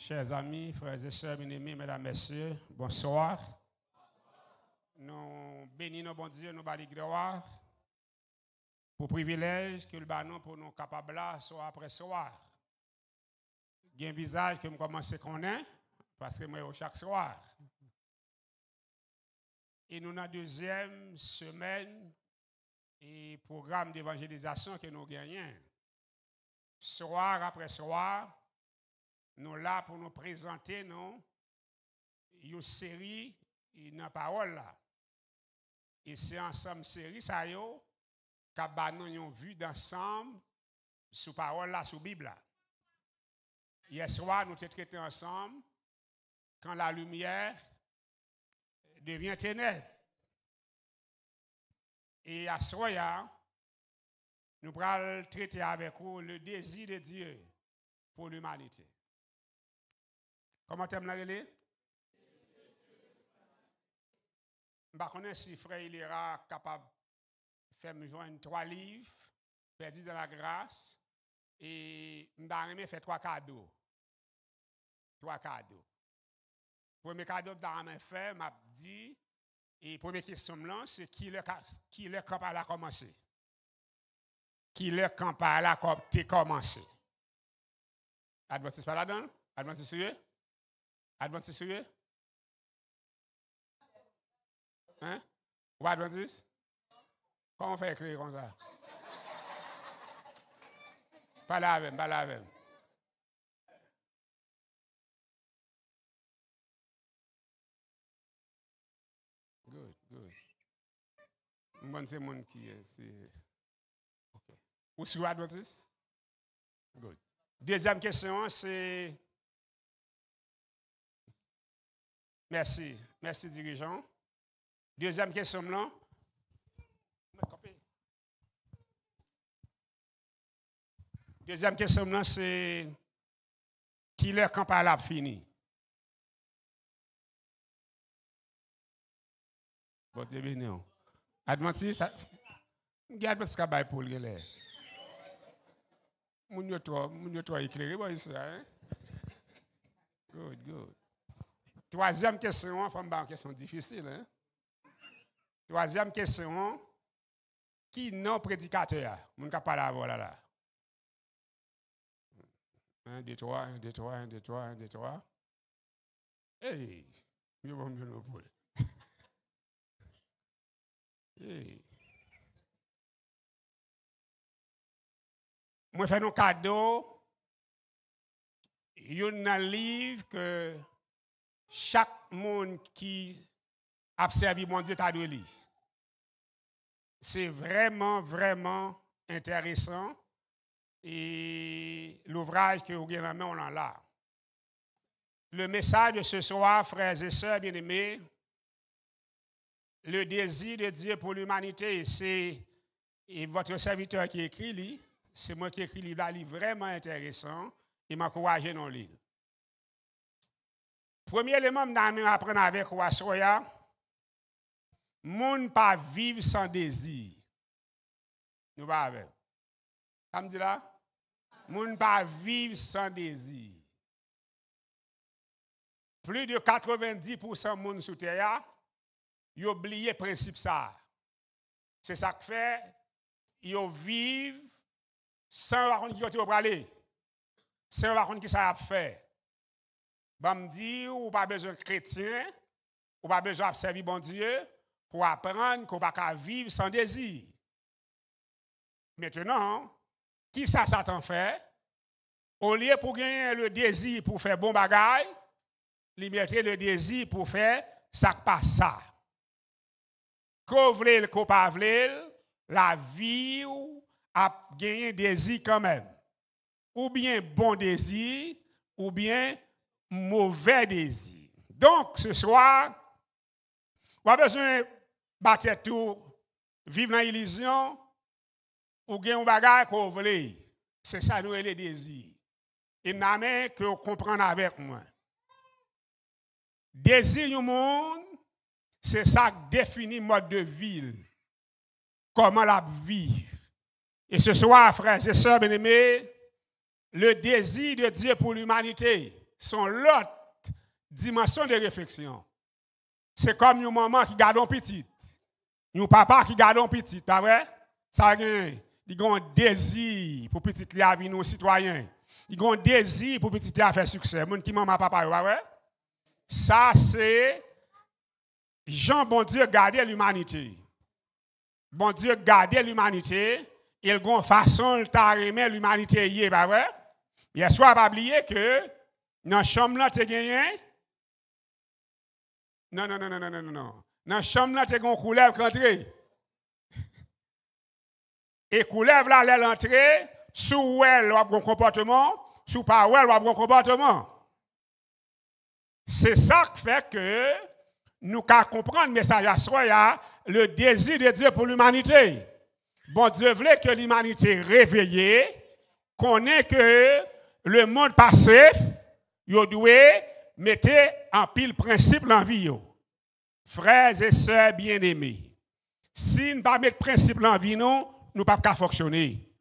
Chers amis, frères et sœurs bien-aimés, mesdames, messieurs, bonsoir. Nous bénissons bon Dieu, nous bâlons gloire pour le privilège que le banon pour nous capables soir après soir. Il y a un visage que je commence à connaître parce que moi, chaque soir. Et nous, dans la deuxième semaine et programme d'évangélisation que nous gagnons. Soir après soir, nous là pour nous présenter une série dans la parole là. Et c'est ensemble série ça yo qu'a nous une vue d'ensemble sous parole là sous Bible là. Hier soir nous avons traité ensemble quand la lumière devient ténèbres. Et à ce soir nous allons traiter avec vous le désir de Dieu pour l'humanité. Comment tu me l'as? Je ne sais pas si frère il sera capable de faire me joindre 3 livres, perdus dans la grâce, et je vais faire 3 cadeaux. 3 cadeaux. Premier cadeau que je vais faire, m'a dit, et première question c'est qui le campagne a commencé? Qui le campagne a commencé? Adventiste pas là-dedans? Adventiste sérieux? Adventiste sérieux? Hein? Ou Adventiste? Comment on fait écrire comme ça? Pas la même, pas la même. Good, good. Moi, c'est mon qui est. OK. Ou sur Adventiste? Good. Deuxième question, c'est. Merci. Merci, dirigeant. Deuxième question, là. Deuxième question, là, c'est qui leur campagne a fini? Bon Dieu béni. Adventiste, regarde parce qu'il y a pour le gars. Moun yo toi éclairé, bon, ça, hein? Good, good. Troisième question, enfin, une question difficile. Hein? Troisième question, qui non prédicateur? Moun ka parler avant là. 1, 2, 3, 1, 2, 3, 1, 2, 3, 1, 2, 3. Hey, mieux non pour. Hey. Moi, je fais un cadeau. Il y a un livre que chaque monde qui a servi mon Dieu t'a dû lire. C'est vraiment, vraiment intéressant. Et l'ouvrage que vous avez on en là. Le message de ce soir, frères et sœurs bien-aimés, le désir de Dieu pour l'humanité, c'est votre serviteur qui écrit, c'est moi qui écrit le livre vraiment intéressant et m'encourage dans le livre. Premier élément que je apprendre avec vous, soya, moun pas vivre sans désir. Nous pas avec. Ça me dit là? Moun pas vivre sans désir. Plus de 90% moun sous terre, ils oublient le principe ça. C'est ça que fait, ils vivent sans voir qui ont aller, sans voir qui ça a fait. Bon me dit ou pas besoin de chrétien, ou pas besoin de servir bon Dieu pour apprendre qu'on ne peut pas vivre sans désir. Maintenant, qui ça Satan fait? Au lieu pour gagner le désir pour faire bon bagage, il mettait le désir pour faire ça passe ça. Qu'on vle, qu'on pas vle, la vie a gagné désir quand même. Ou bien bon désir, ou bien mauvais désir. Donc, ce soir, on a besoin de battre tout, vivre dans l'illusion, ou gagner un bagage qu'on veut. C'est ça, nous, les désirs. Et n'a que vous comprenez avec moi. Désir du monde, c'est ça qui définit le mode de vie. Comment la vivre. Et ce soir, frères et sœurs bien-aimés, le désir de Dieu pour l'humanité, sont l'autre dimension de réflexion. C'est comme une maman qui garde un petit, un papa qui garde un petit, pas vrai? Ça a un désir pour petit li à venir citoyen. Il a un désir pour petit li à faire succès. Moun qui maman papa, pas vrai? Ça c'est Jean bon Dieu garder l'humanité. Bon Dieu garder l'humanité, il a une façon de remettre l'humanité hier, pas vrai? Hier soir pas oublier que dans la chambre là tu gagné. Non. Dans la chambre là tu as une couleur qui rentre. Et couleur là elle entrer, sous elle ou un comportement, sous pas elle ou un comportement. C'est ça qui fait que nous pouvons comprendre le message à soi, le désir de Dieu pour l'humanité. Bon Dieu voulait que l'humanité réveillée connaisse que le monde passif, il doit mettre en pile principe dans la vie. Frères et sœurs bien-aimés, si nous ne pas mettre principe dans la vie, nous ne pouvons pas fonctionner.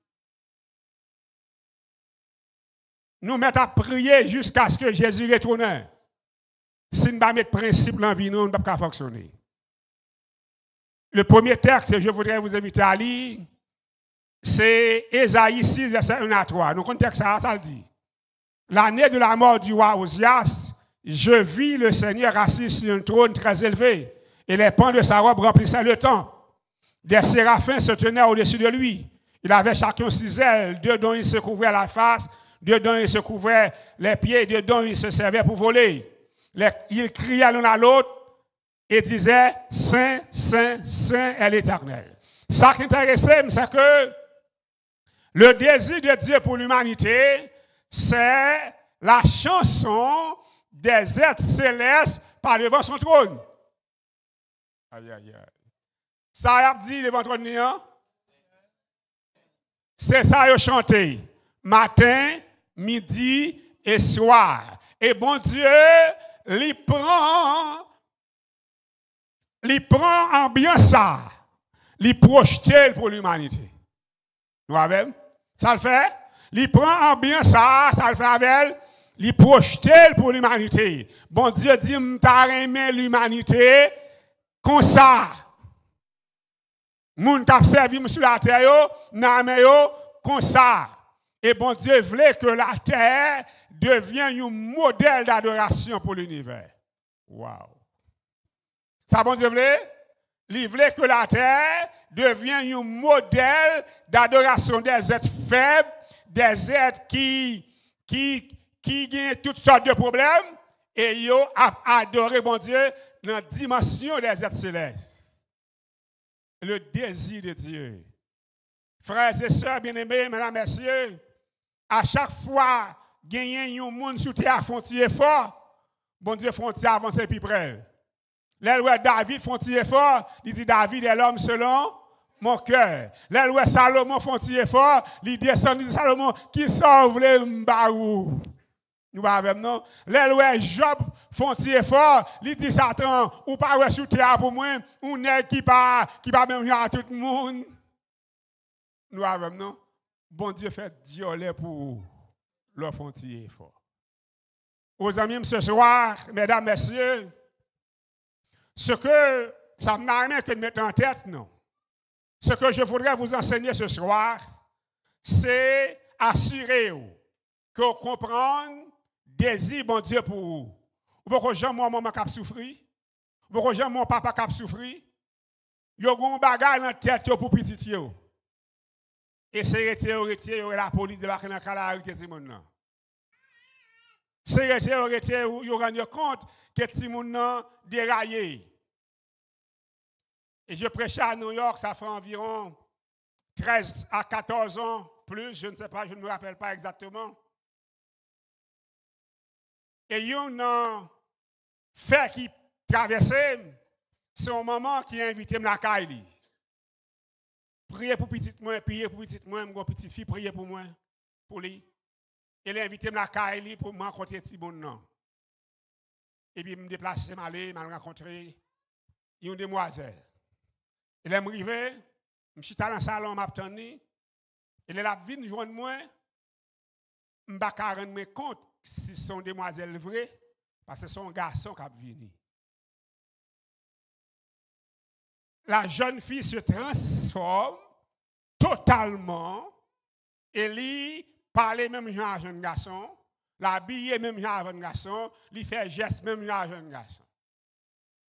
Nous mettons à prier jusqu'à ce que Jésus retourne. Si nous ne pas mettre principe dans la vie, nous ne pouvons pas fonctionner. Le premier texte que je voudrais vous inviter à lire, c'est Ésaïe 6, verset 1 à 3. Nous contexte ça le dit. L'année de la mort du roi Osias, je vis le Seigneur assis sur un trône très élevé, et les pans de sa robe remplissaient le temple. Des séraphins se tenaient au-dessus de lui. Il avait chacun 6 ailes, 2 dont il se couvrait la face, 2 dont il se couvrait les pieds, 2 dont il se servait pour voler. Il criait l'un à l'autre et disait « Saint, Saint, Saint est l'Éternel ». Ça qui intéresse, c'est que le désir de Dieu pour l'humanité, c'est la chanson des êtres célestes par devant son trône. Aïe, aïe, aïe. Ça a dit devant son trône, c'est ça qu'ils chanté. Matin, midi et soir. Et bon Dieu, il prend ambiance ça, il projette pour l'humanité. Nous avons, ça le fait. Il prend ambiance ça le fait avec elle, il projette pour l'humanité. Bon Dieu dit, m'ta aimé l'humanité comme ça. Moun k'ap servi sur la terre yo, nan yo comme ça. Et bon Dieu voulait que la terre devienne un modèle d'adoration pour l'univers. Wow. Ça bon Dieu voulait? Il voulait que la terre devienne un modèle d'adoration des êtres faibles, des êtres qui ont toutes sortes de problèmes, et ils ont adoré bon Dieu dans la dimension des êtres célestes. Le désir de Dieu. Frères et sœurs bien-aimés, mesdames et messieurs, à chaque fois gagner un monde sur terre font un effort, bon Dieu font avancer plus près. Là où David font un effort, il dit David est l'homme selon mon cœur. Là où Salomon font un effort, il descend, il dit Salomon qui sauve les mbaou. Nous avons non. Là où Job font un effort, il dit Satan ou pas sur terre pour moi, ou n'est qui pas même à tout le monde. Nous avons non. Bon Dieu fait dioler pour leur font un effort. Aux amis ce soir, mesdames, messieurs, ce que ça m'a rien que de mettre en tête, non. Ce que je voudrais vous enseigner ce soir, c'est assurer que vous comprenez désir bon Dieu pour vous. Vous pouvez jamais mon maman qui souffrir, vous pouvez jamais mon papa qui souffrir. Vous avez un bagage dans la tête pour petit yo. Et c'est retirer la police de la arrêter ces monde là. C'est retirer vous rendre compte que ces monde déraillé. Et je prêchais à New York, ça fait environ 13 à 14 ans, plus, je ne sais pas, je ne me rappelle pas exactement. Et il y a un fait qui traversait, c'est un moment qui a invité la Kaili. Priez pour petite moi, priez pour petite moi, mon petite fille, priez pour moi, pour lui. Elle a invité la Kaili pour me rencontrer petit bon nom. Et puis, je me déplace, je m'allais, je rencontré une demoiselle. Elle est arrivée, je suis dans le salon, je m'attendais. Elle est là, venue joindre moi. je ne vais pas rendre compte si son demoiselle vrai, parce que son garçon qui a venu. La jeune fille se transforme totalement et lui parle même genre à jeune garçon, l'habiller même genre à jeune garçon, lui fait geste même genre à jeune garçon.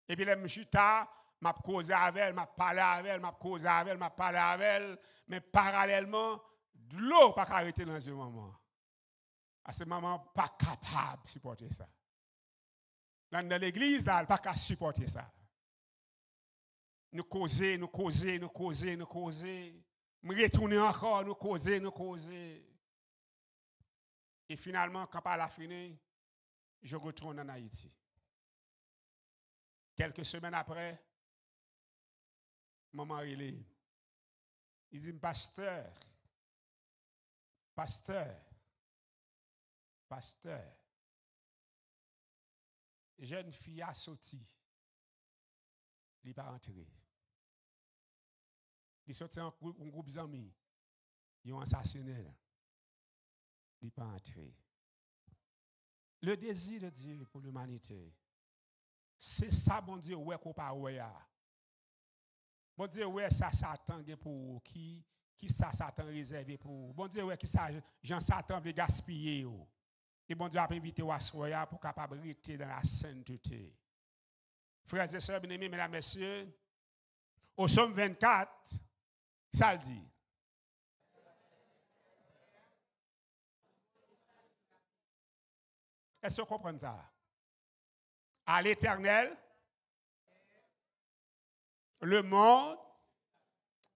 Et puis les chita, m'a causé avec elle, m'a parlé avec elle, m'a causé avec elle, m'a parlé avec elle, mais parallèlement de l'eau pas arrêter dans ce moment. À ce moment pas capable de supporter ça. Dans l'église là, elle pas capable de supporter ça. Nous causer, nous causer, nous causer, nous causer. Me retourner encore, nous causer, nous causer. Et finalement, quand elle a fini, je retourne en Haïti. Quelques semaines après, maman il dit, pasteur, jeune fille a sorti, il n'est pas entré. Il est sorti en groupe d'amis, ils ont assassiné. Il n'est pas entré. Le désir de Dieu pour l'humanité, c'est ça, bon Dieu, ouais, qu'on pas ouais. Bon Dieu, ouais, ça Satan pour vous. Qui ça Satan réservé pour vous. Bon Dieu, ouais, qui ça Jean Satan veut gaspiller. Et bon Dieu a invité à soya pour capable rester dans la sainteté. Frères et sœurs, bien-aimés, mesdames, messieurs, au Somme 24, ça le dit. Est-ce que vous comprenez ça? À l'Éternel, le monde,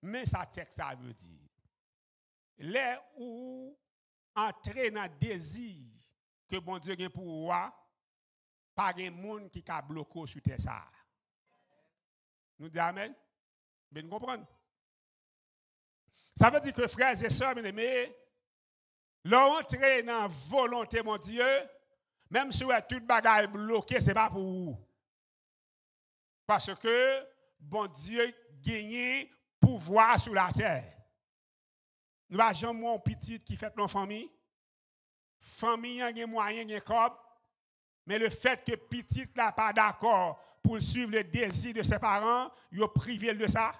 mais ça texte ça veut dire. Les où entrer dans le désir que bon Dieu a pour vous, pas de monde qui a bloqué sur terre ça. Nous disons amen. Bien comprendre. Ça veut dire que frères et sœurs, bien-aimés, l'entrée dans la volonté mon Dieu, même si vous avez toute bagaille bloquée, ce n'est pas pour vous. Parce que bon Dieu gagne pouvoir sur la terre. Nous n'avons jamais un petit qui fait nos familles. Famille a des moyens, des corps. Mais le fait que petit n'est pas d'accord pour suivre le désir de ses parents, il a privé de ça.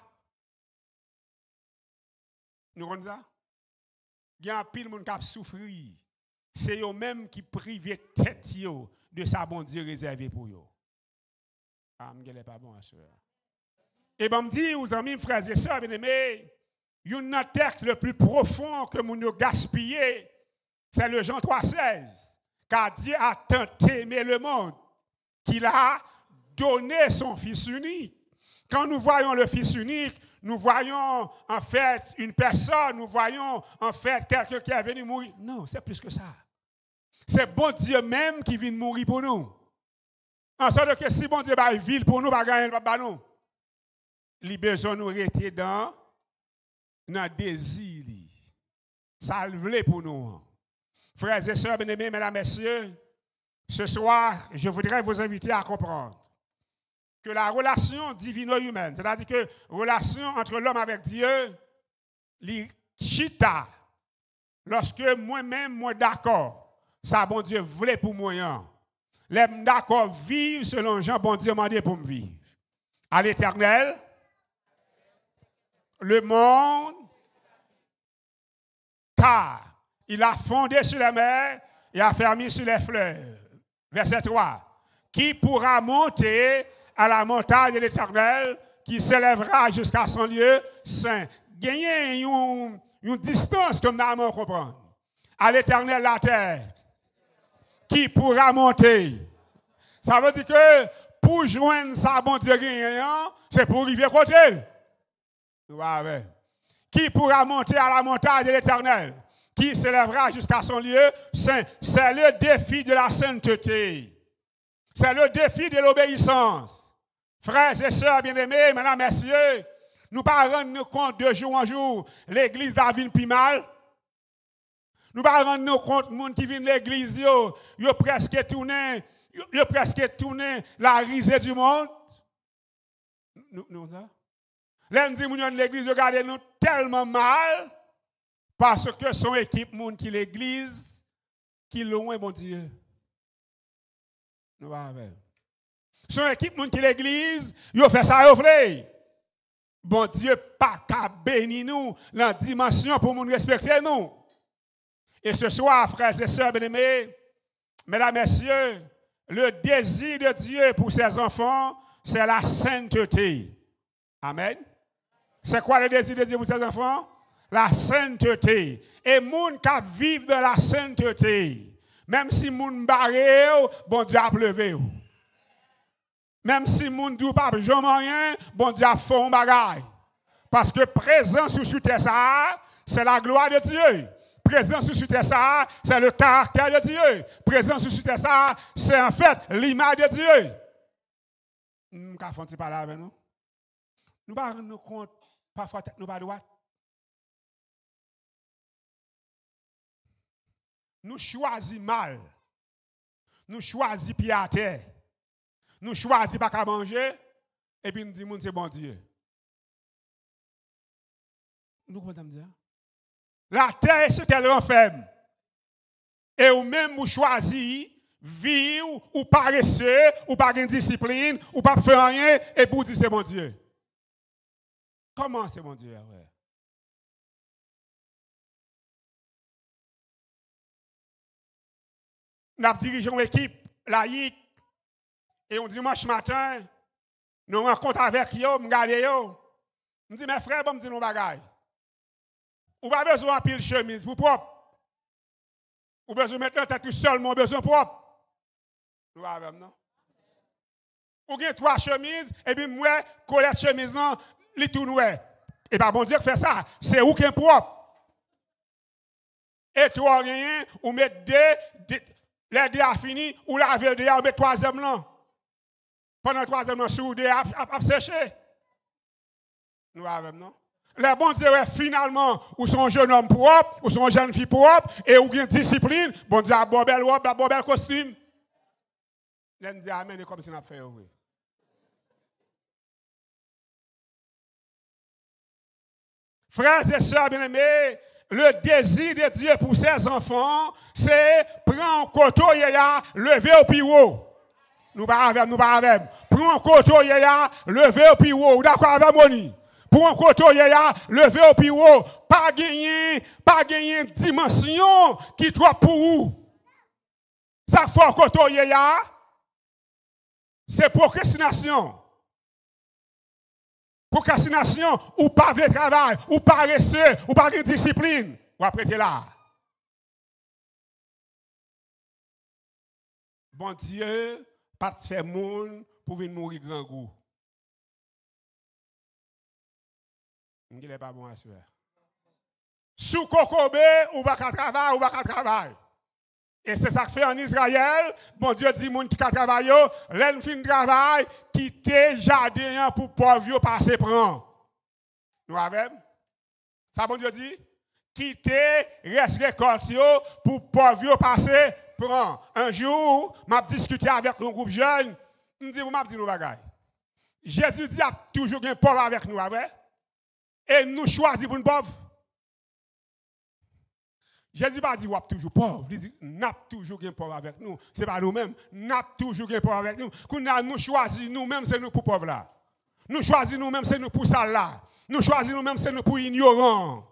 Nous comprenons ça? Il y a un pile de monde qui a souffert. C'est eux-mêmes qui privent tête de sa bon Dieu réservé pour eux. Ah, je ne pas bon à ce. Et bien, je me dis aux amis, frères et sœurs, bien-aimés, il y a un texte le plus profond que nous avons gaspillé, c'est le Jean 3,16. Car Dieu a tant aimé le monde qu'il a donné son Fils unique. Quand nous voyons le Fils unique, nous voyons en fait une personne, nous voyons en fait quelqu'un qui est venu mourir. Non, c'est plus que ça. C'est bon Dieu même qui vient mourir pour nous. En sorte que si bon Dieu va vivre pour nous, va gagner pas nous. Il a besoin de nous rester dans le désir. Ça le voulait pour nous. Frères et sœurs, bien-aimés, mesdames, messieurs, ce soir, je voudrais vous inviter à comprendre que la relation divino-humaine, c'est-à-dire que la relation entre l'homme avec Dieu, chita, lorsque moi-même, moi d'accord, ça, bon Dieu voulait pour moi. Les d'accord vivre selon Jean, bon Dieu m'a dit pour me vivre. À l'Éternel, le monde, car il a fondé sur la mer et a fermé sur les fleuves. Verset 3. Qui pourra monter à la montagne de l'Éternel, qui s'élèvera jusqu'à son lieu saint. Gagner une distance comme nous allons comprendre. À l'Éternel la terre. Qui pourra monter. Ça veut dire que pour joindre sa bon Dieu gagnant, c'est pour arriver à côté. Ouais. Qui pourra monter à la montagne de l'Éternel, qui s'élèvera jusqu'à son lieu saint. C'est le défi de la sainteté. C'est le défi de l'obéissance. Frères et sœurs bien-aimés, mesdames, messieurs, nous ne pas rendre compte de jour en jour, l'église d'Avine plus mal. Nous ne pas rendre compte, les gens qui viennent de l'église, ils ont presque tourné la risée du monde. Nous, ça? L'un dit, de l'église, regardez nous tellement mal, parce que son équipe, monde qui l'église, qui loin, bon Dieu. Nous va avec. Son équipe qui l'église, ils fait ça, ils fait. Bon Dieu, pas qu'à bénir nous dans la dimension pour nous respecter nous. Et ce soir, frères et sœurs bien-aimés, mesdames, messieurs, le désir de Dieu pour ses enfants, c'est la sainteté. Amen. C'est quoi le désir de Dieu pour ses enfants? La sainteté. Et moun qui vivent dans la sainteté, même si moun barre, bon Dieu a pleuvé. Même si moun dit pas jamais rien, bon Dieu a fait un bagage. Parce que présence sur terre ça, c'est la gloire de Dieu. Présence sur terre ça, c'est le caractère de Dieu. Présence sur terre ça, c'est en fait l'image de Dieu. Nous avons fait parler avec nous. Nous ne nous compte parfois nous pas droite. Nous choisissons mal. Nous choisissons pied à terre. Nous choisissons pas qu'à manger. Et puis nous disons c'est bon Dieu. Nous comptons dire. La terre est ce qu'elle renferme. Et ou même vous choisissez vivre ou paresseux, ou pas de discipline, ou pas faire rien, et pour dire c'est mon Dieu. Comment c'est mon Dieu? Ouais. Nous dirigeons une équipe laïque, et on dimanche matin, nous rencontrons avec eux, nous regardons eux. Je dis, mes frères, bon, me dis nos bagailles. Ou pas besoin de pile chemise pour propre. Ou besoin de mettre tête tout seul, mon besoin propre. Nous avons, non? Ou bien 3 chemises, et puis moi, coller chemise, non, les tout noué. Et pas bon Dieu qui fait ça, c'est où qui est propre. Et toi, rien, ou mettre les deux a fini, ou la veille de ou mettre 3e là. Pendant 3e là, sous deux a séché. Nous avons, non? Les bons Dieu, finalement, ou son jeune homme propre, ou son jeune fille propre, et ou bien discipline, bon Dieu a bon bel robe, a bon bel costume. L'on dit amen, comme si on a fait oui. Frères et sœurs bien-aimés, le désir de Dieu pour ses enfants, c'est prendre un couteau, lever au plus haut. Nous pas avec. Prends un couteau, lever au plus haut. D'accord avec moi? Pour un couteau, lever au plus haut. Pas gagner dimension qui trop pour vous. Ça fait un couteau, c'est procrastination. Procrastination, ou pas de travail, ou paresseux, ou pas de discipline. Ou après, tu es là. Bon Dieu, pas de faire monde pour venir mourir grand goût. Il n'est pas bon à ce faire. Sous Kokobé, ou pas de travail, ou pas de travail. Et c'est ça que fait en Israël. Bon Dieu dit, moun qui a travaillé, l'en fin de travail, quitter jardin pour pauvre passer prendre. Nous avons? Ça, bon Dieu dit? Quitter, reste récolte pour pauvre passer prendre. Un jour, m'a discuté avec un groupe jeune, me dit, vous m'a dit nos bagailles. Jésus dit, a toujours un pauvre avec nous, avec. Et nous choisissons pour une pauvre. Jésus pas dit qu'on toujours pauvre, il dit n'a toujours un pauvre avec nous, c'est pas nous-mêmes, n'a toujours un pauvre avec nous. Quand nous choisissons nous-mêmes, c'est nous pour pauvres là. Nous choisissons nous-mêmes, c'est nous pour sales là. Nous choisissons nous-mêmes, c'est nous pour ignorants.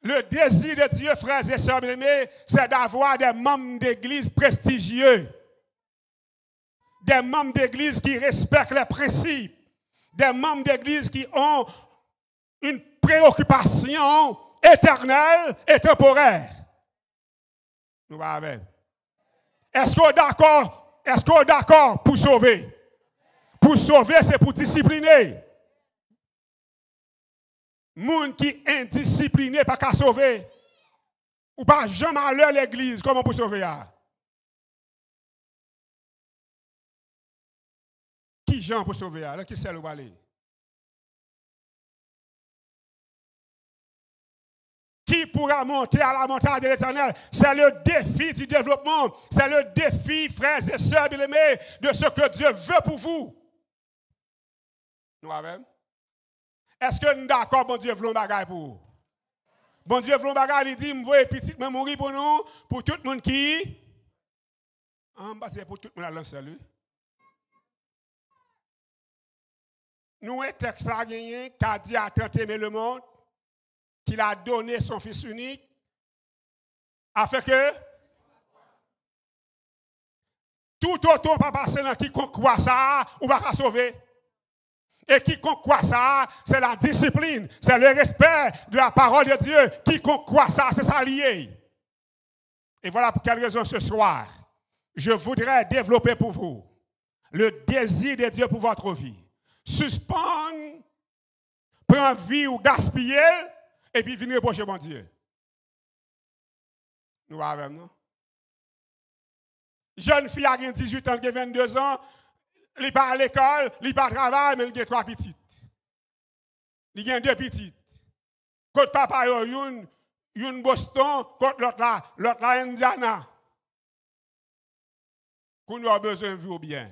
Le désir de Dieu, frères et sœurs bien-aimés, c'est d'avoir des membres d'église prestigieux. Des membres d'église qui respectent les principes. Des membres d'église qui ont une préoccupation éternelle et temporaire. Nous allons. Est-ce qu'on est d'accord? Est-ce qu'on est d'accord pour sauver? Pour sauver, c'est pour discipliner. Moun qui est indiscipliné, pas qu'à sauver. Ou pas jamais à l'église, comment pour sauver? Qui Jean pour sauver? Là, qui c'est le aller? Qui pourra monter à la montagne de l'Éternel? C'est le défi du développement. C'est le défi, frères et sœurs bien-aimés, de ce que Dieu veut pour vous. Nous avons. Est-ce que nous d'accord, bon Dieu, voulons bagaille pour vous? Bon Dieu, voulons bagaille, il dit, je veux petit, mais mourir pour nous, pour tout le monde qui. C'est pour tout le monde à l'ensemble. Nous, un texte a gagné, qui a dit à tant aimer le monde, qu'il a donné son Fils unique, afin que tout autre pas passer dans quiconque croit ça, ou pas sauver. Et quiconque croit ça, c'est la discipline, c'est le respect de la parole de Dieu. Quiconque croit ça, c'est ça lié. Et voilà pour quelle raison ce soir, je voudrais développer pour vous le désir de Dieu pour votre vie. Suspendre, prendre vie ou gaspiller, et puis venir reprocher mon Dieu. Nous avons, non? Jeune fille a 18 ans, 22 ans, il n'est pas à l'école, il n'est pas à travail, mais il a 3 petites. Il a 2 petites. Côté papa, une Boston, côté l'autre là, Indiana. Qu'on nous a besoin de vivre bien.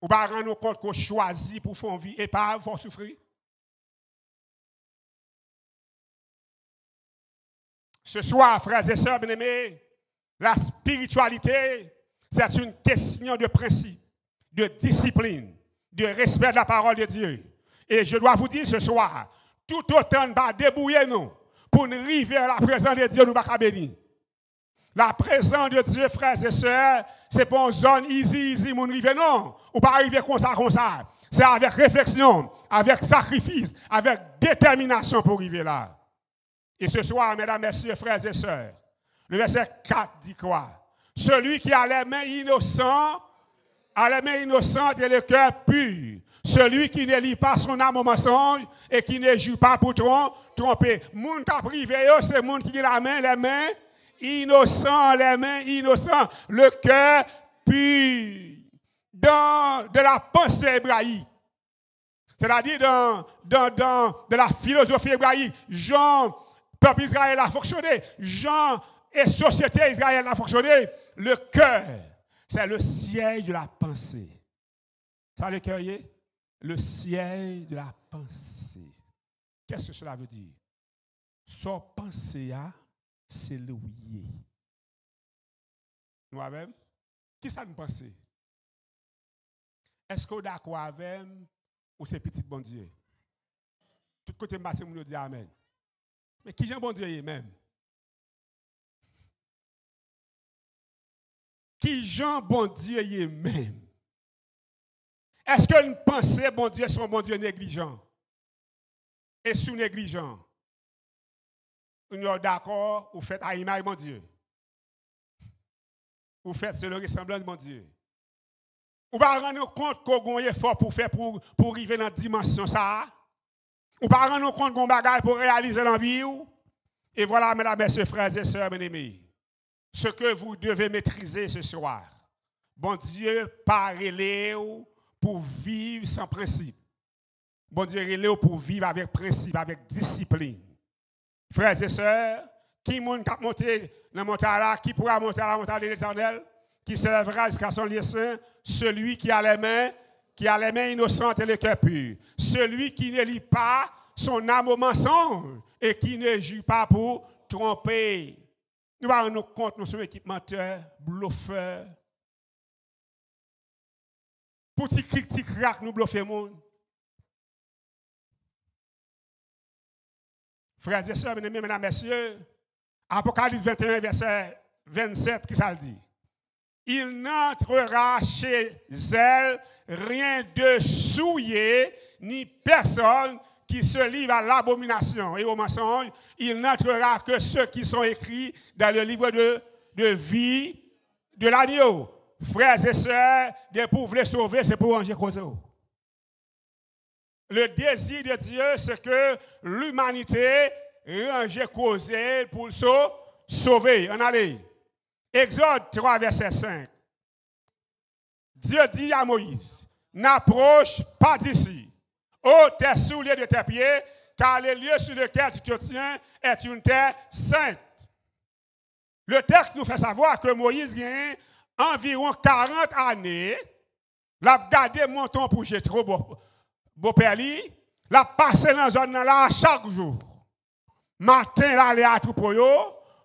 Ou pas rendre compte qu'on choisit pour faire vie et pas pour souffrir. Ce soir, frères et sœurs bien-aimés, la spiritualité, c'est une question de principe, de discipline, de respect de la parole de Dieu. Et je dois vous dire ce soir, tout autant de pas débrouiller nous pour nous arriver à la présence de Dieu, nous ne pas bénir. La présence de Dieu, frères et sœurs, c'est pas une zone easy, mon rive, non. Ou pas arriver comme ça. C'est avec réflexion, avec sacrifice, avec détermination pour arriver là. Et ce soir, mesdames, messieurs, frères et sœurs, le verset 4 dit quoi? Celui qui a les mains innocentes, et le cœur pur. Celui qui ne lit pas son âme au mensonge et qui ne joue pas pour tromper. Moun qui a privé, c'est moun qui a les mains innocentes, le cœur pur. Dans de la pensée hébraïque. C'est-à-dire dans la philosophie hébraïque. Jean, peuple Israël a fonctionné. Jean et société Israël a fonctionné. Le cœur, c'est le siège de la pensée. Ça le cœur, le siège de la pensée. Qu'est-ce que cela veut dire? Son pensée, c'est le oui. Nous-mêmes, qui ça nous pense? Est-ce qu'on est d'accord avec ou c'est petit bon Dieu? Tout côté passé, nous dit amen. Mais qui est bon Dieu est-même? Qui Jean bon Dieu est même? Est-ce que nous pensons bon Dieu son bon Dieu négligent et sous-négligent? Nous sommes d'accord, vous faites à l'image mon Dieu. Vous faites selon la ressemblance de mon Dieu. Vous ne vous rendre compte qu'on a un effort pour faire pour arriver dans la dimension ça. Vous ne vous rendre compte qu'on a un bagage pour réaliser l'envie. Et voilà, mesdames, messieurs, frères et sœurs, bien-aimés. Ce que vous devez maîtriser ce soir. Bon Dieu, parlez pour vivre sans principe. Bon Dieu, parlez pour vivre avec principe, avec discipline. Frères et sœurs, qui pourra monter dans la montagne, qui pourra monter à la montagne de l'Éternel, qui s'élèvera jusqu'à son lieu saint, celui qui a les mains innocentes et le cœur pur. Celui qui ne lit pas son âme au mensonge et qui ne joue pas pour tromper. Nous allons nous compte, nous sommes équipements, bluffeurs. Petit cric, nous bluffons le monde. Frères et sœurs, mesdames et messieurs, Apocalypse 21, verset 27, qui ça le dit? Il n'entrera chez elle rien de souillé, ni personne qui se livre à l'abomination et au mensonge. Il n'entrera que ceux qui sont écrits dans le livre de vie de l'agneau. Frères et sœurs, de pour les sauver, c'est pour ranger cause. Le désir de Dieu, c'est que l'humanité range cause pour le sauver. On allait. Exode 3, verset 5. Dieu dit à Moïse, n'approche pas d'ici. Ôte tes souliers de tes pieds, car le lieu sur lequel tu te tiens est une terre sainte. Le texte nous fait savoir que Moïse gagne environ 40 années. L'a gardé monton pour Jétro, beau-père, La passe dans la zone là chaque jour. Matin, là, aller à troupeau,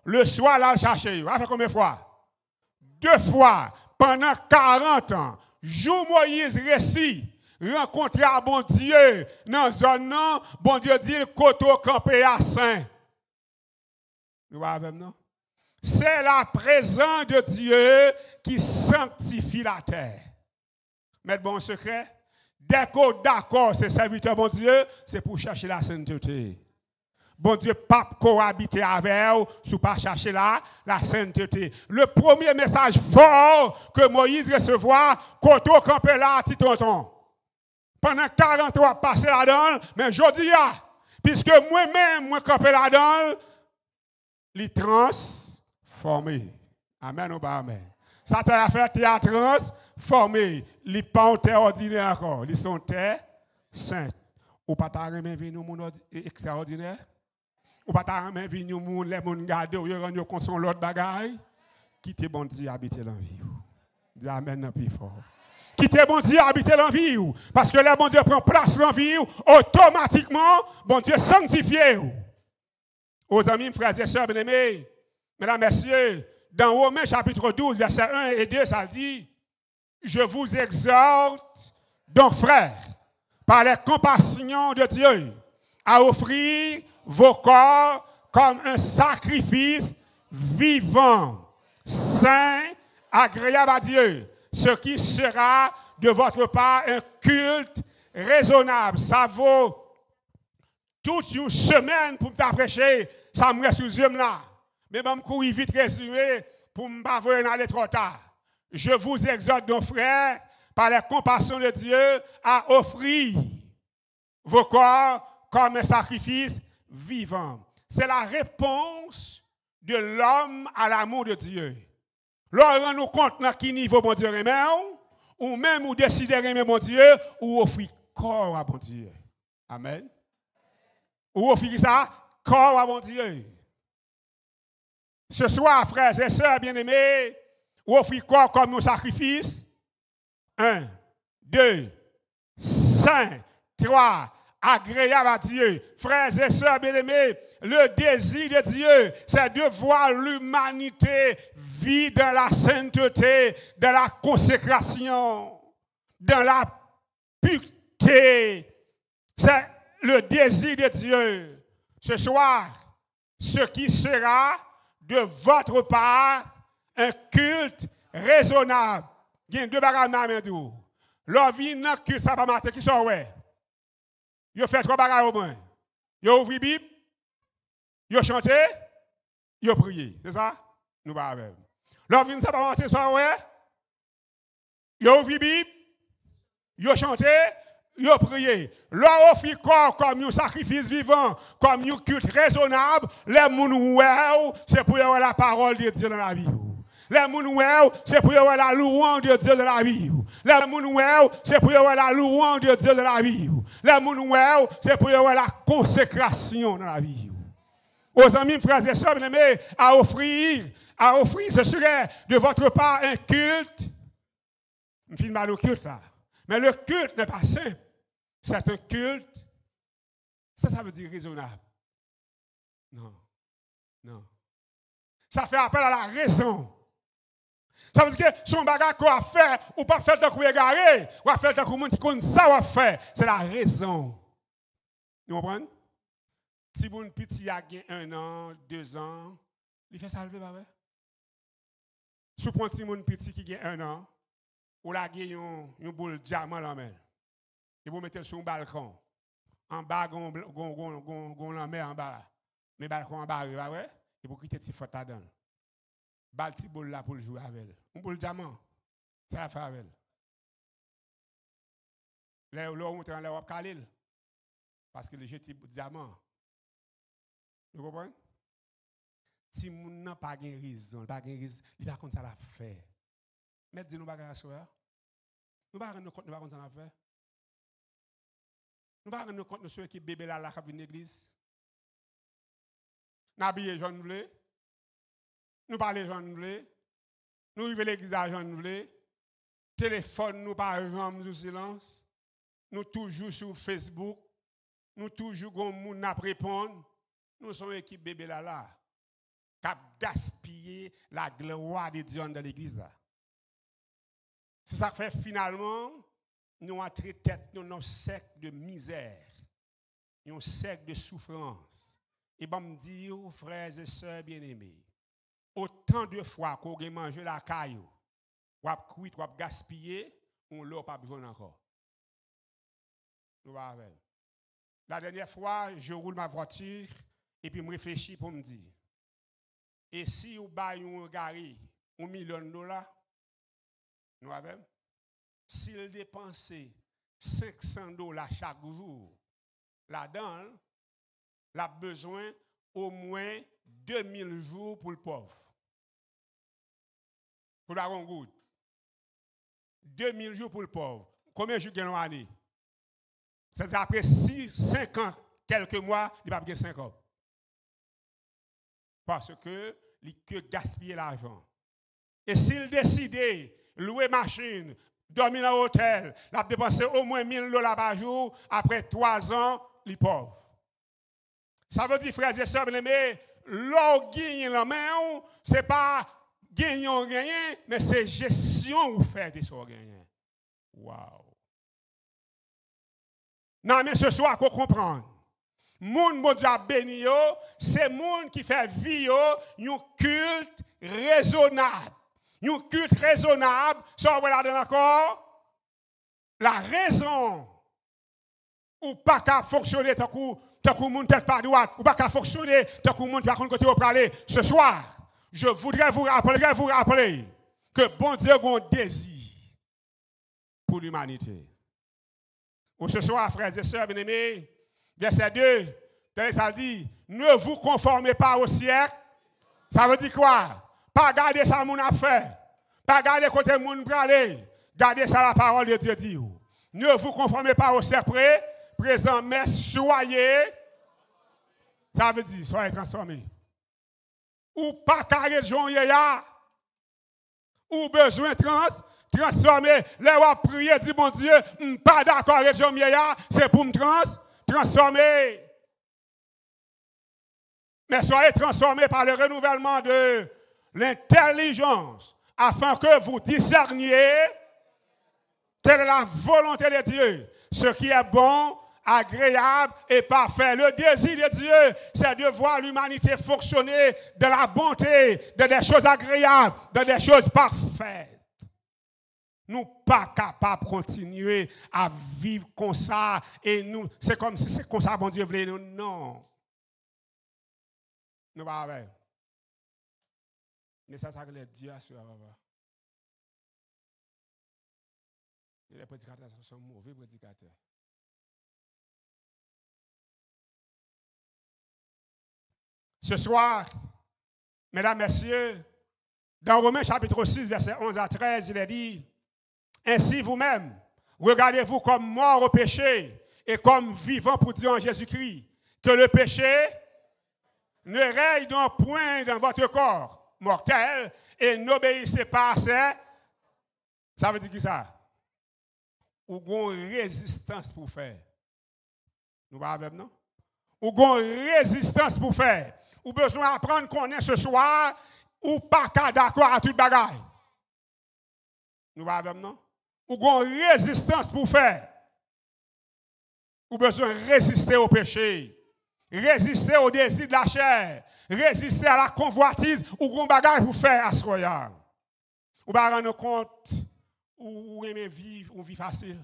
le soir, là, chercher. Ça fait combien de fois? 2 fois pendant 40 ans. Jour Moïse récit, rencontrer à bon Dieu dans la zone, non, bon Dieu dit, le coteau campé à saint. Nous voyons avec nous? C'est la présence de Dieu qui sanctifie la terre. Mais bon secret, dès qu'on est d'accord, c'est serviteur bon Dieu, c'est pour chercher la sainteté. Bon Dieu, pas cohabiter avec vous, si pas chercher la sainteté. Le premier message fort que Moïse recevra, quand on campe là, petit tonton. Pendant 40 ans, passer là-dedans, mais je dis, puisque moi-même, moi campe là-dedans, les transformé. Amen ou pas amen. Ça t'a fait théâtre transformé. Les pas en terre ordinaire encore. Ils sont terre sainte. Ou pas ta remen venu monde extraordinaire. Ou pas ta remen venu monde les monde garder ou rendre compte son l'autre bagaille. Quittez bon Dieu habiter dans vie. Dis amen non plus fort. Quittez bon Dieu habiter dans vie parce que là bon Dieu prend place dans vie automatiquement bon Dieu sanctifie. Aux amis, frères et sœurs bien-aimés, mesdames, messieurs, dans Romains chapitre 12, versets 1 et 2, ça dit, je vous exhorte, donc frères, par les compassions de Dieu, à offrir vos corps comme un sacrifice vivant, saint, agréable à Dieu, ce qui sera de votre part un culte raisonnable. Ça vaut toute une semaine pour me prêcher, ça me reste sous là. Mais je vais courir vite résumé pour ne pas aller trop tard. Je vous exhorte, donc frères, par la compassion de Dieu, à offrir vos corps comme un sacrifice vivant. C'est la réponse de l'homme à l'amour de Dieu. Lorsque nous compte dans quel niveau bon Dieu remet, ou même ou décider de remettre bon Dieu, ou offrir corps à bon Dieu. Amen. Ou offrir ça, corps à bon Dieu. Ce soir, frères et sœurs bien-aimés, ou offrir corps comme un sacrifice. 1, 2, 5, 3, agréable à Dieu. Frères et sœurs bien-aimés, le désir de Dieu, c'est de voir l'humanité vivre dans la sainteté, dans la consécration, dans la pureté. C'est le désir de Dieu. Ce soir, ce qui sera de votre part un culte raisonnable. Il y a 2 bagages dans la main. Leur vie dans le culte, ça va mater qui sont ouais. Ils fait 3 bagages au moins. Ils ouvrent la Bible, ils chantent, ils prient. C'est ça? Nous pas avec. Leur vie, ça va mater soit ouais. Ils ouvrent la Bible, ils chantent, ils prient. Leur offre corps comme un sacrifice vivant, comme un culte raisonnable, les gens, c'est pour avoir la parole de Dieu dans la vie. Les gens, c'est pour avoir la louange de Dieu dans la vie. Les gens, c'est pour avoir la louange de Dieu dans la vie. Les gens, c'est pour avoir la consécration dans la vie. Aux amis, frères et sœurs, bien-aimés, à offrir, ce serait de votre part un culte. Je filme mal le culte là. Mais le culte n'est pas simple. C'est un culte. Ça veut dire raisonnable. Non. Non. Ça fait appel à la raison. Ça veut dire que son bagage qu'on a fait, ou pas fait tant qu'on est égaré, ou pas fait tant qu'on qui connaît ça, ou a fait. C'est la raison. Vous comprenez? Si vous petit a 1 an, 2 ans, il fait salver, pas vrai? Si vous prenez un petit qui a 1 an, ou la une boule de diamant dans la main, et vous mettez sur un balcon. En bas, on la met en bas. Mais balcon en bas, pas vrai? Et vous quittez petit faute là-dedans. Balti boule là pour jouer avec elle. Un boule diamant, ça va faire avec elle. Là, on monte en l'Europe Khalil. Parce que le jeu type diamant. Vous comprenez? Si vous n'avez pas de raison, il va comme ça la faire. Mais dis-nous pas à soi. Nous ne pas rendre compte de ça la faire. Nous ne pas rendre compte de ceux qui bébé là la cabine d'église. N'habillez jaune bleu. Nous parlons jaune bleu. Nous arrivons à l'église à jaune bleu. Téléphone nous par jambe sous silence. Nous toujours sur Facebook. nous toujours gon moun n'a répondre, nous sommes équipe bébé là qui a gaspillé la gloire de Dieu dans l'église là. C'est ça qui fait finalement nous entrons tête dans un cercle de misère, un cercle de souffrance. Et ben me dire frères et sœurs bien-aimés, autant de fois qu'on a mangé la caillou, ou a cuit, ou a gaspillé, on l'a pas besoin encore. La dernière fois, je roule ma voiture et puis je réfléchis pour me dire, et si vous baillez un gari $1 million, nous avons, s'il dépensait $500 chaque jour, là-dedans, il a besoin au moins 2000 jours pour le pauvre. Pour la ronde. 2000 jours pour le pauvre. Combien de jours gagne en année? C'est-à-dire après 5 ans, quelques mois, il va gagner 5 ans. Parce que il que gaspiller l'argent. Et s'il décidait louer machine, dormir dans l'hôtel, il a dépensé au moins $1000 par jour, après 3 ans, il est pauvre. Ça veut dire, frères et sœurs, mais l'or gagne la main, ce n'est pas gagner ou gagner, mais c'est gestion ou faire de son gagner. Wow. Non, mais ce soir, qu'on comprend. Moun bon Dieu béni yo, c'est moun qui fait vivre un culte raisonnable. Un culte raisonnable, ça va là encore. La raison ou pas qu'à fonctionner tant que moun tête pas droite, ou pas qu'à fonctionner tant que moun pas côté au parler. Ce soir, je voudrais vous rappeler que bon Dieu a un désir pour l'humanité. Ou ce soir, frères et sœurs bien-aimés, verset 2, ça dit, ne vous conformez pas au siècle. Ça veut dire quoi? Pas garder ça mon affaire. Pas garder côté moun bralé. Gardez ça la parole de Dieu dit. Ne vous conformez pas au siècle présent, mais soyez. Ça veut dire, soyez transformés. Ou pas carré Jean Yaya. Ou besoin transformer. Les wa prier, dit mon Dieu, pas d'accord avec Jean Yaya, c'est pour me transformer. Mais soyez transformés par le renouvellement de l'intelligence, afin que vous discerniez quelle est la volonté de Dieu, ce qui est bon, agréable et parfait. Le désir de Dieu, c'est de voir l'humanité fonctionner de la bonté, de des choses agréables, de des choses parfaites. Nous ne sommes pas capables de continuer à vivre comme ça. Et nous, c'est comme si c'est comme ça, bon Dieu voulait nous. Non. Nous ne pas avec. Mais ça que les dieux sur les prédicateurs sont mauvais prédicateurs. Ce soir, mesdames, messieurs, dans Romains chapitre 6, verset 11 à 13, il est dit, ainsi vous-même, regardez-vous comme mort au péché et comme vivant pour Dieu en Jésus-Christ, que le péché ne règne donc point dans votre corps mortel et n'obéissez pas à ça. Ça veut dire qui ça? Ou gon résistance pour faire. Nous pas avec non? Ou gon résistance pour faire. Ou besoin d'apprendre qu'on est ce soir ou pas qu'à d'accord à toute bagaille. Nous pas avec non? Ou gon résistance pour faire. Ou besoin de résister au péché. Résister au désir de la chair. Résister à la convoitise ou gon bagaille pour faire à ce royal. Ou pas rendre compte ou aimer vivre, on vit facile.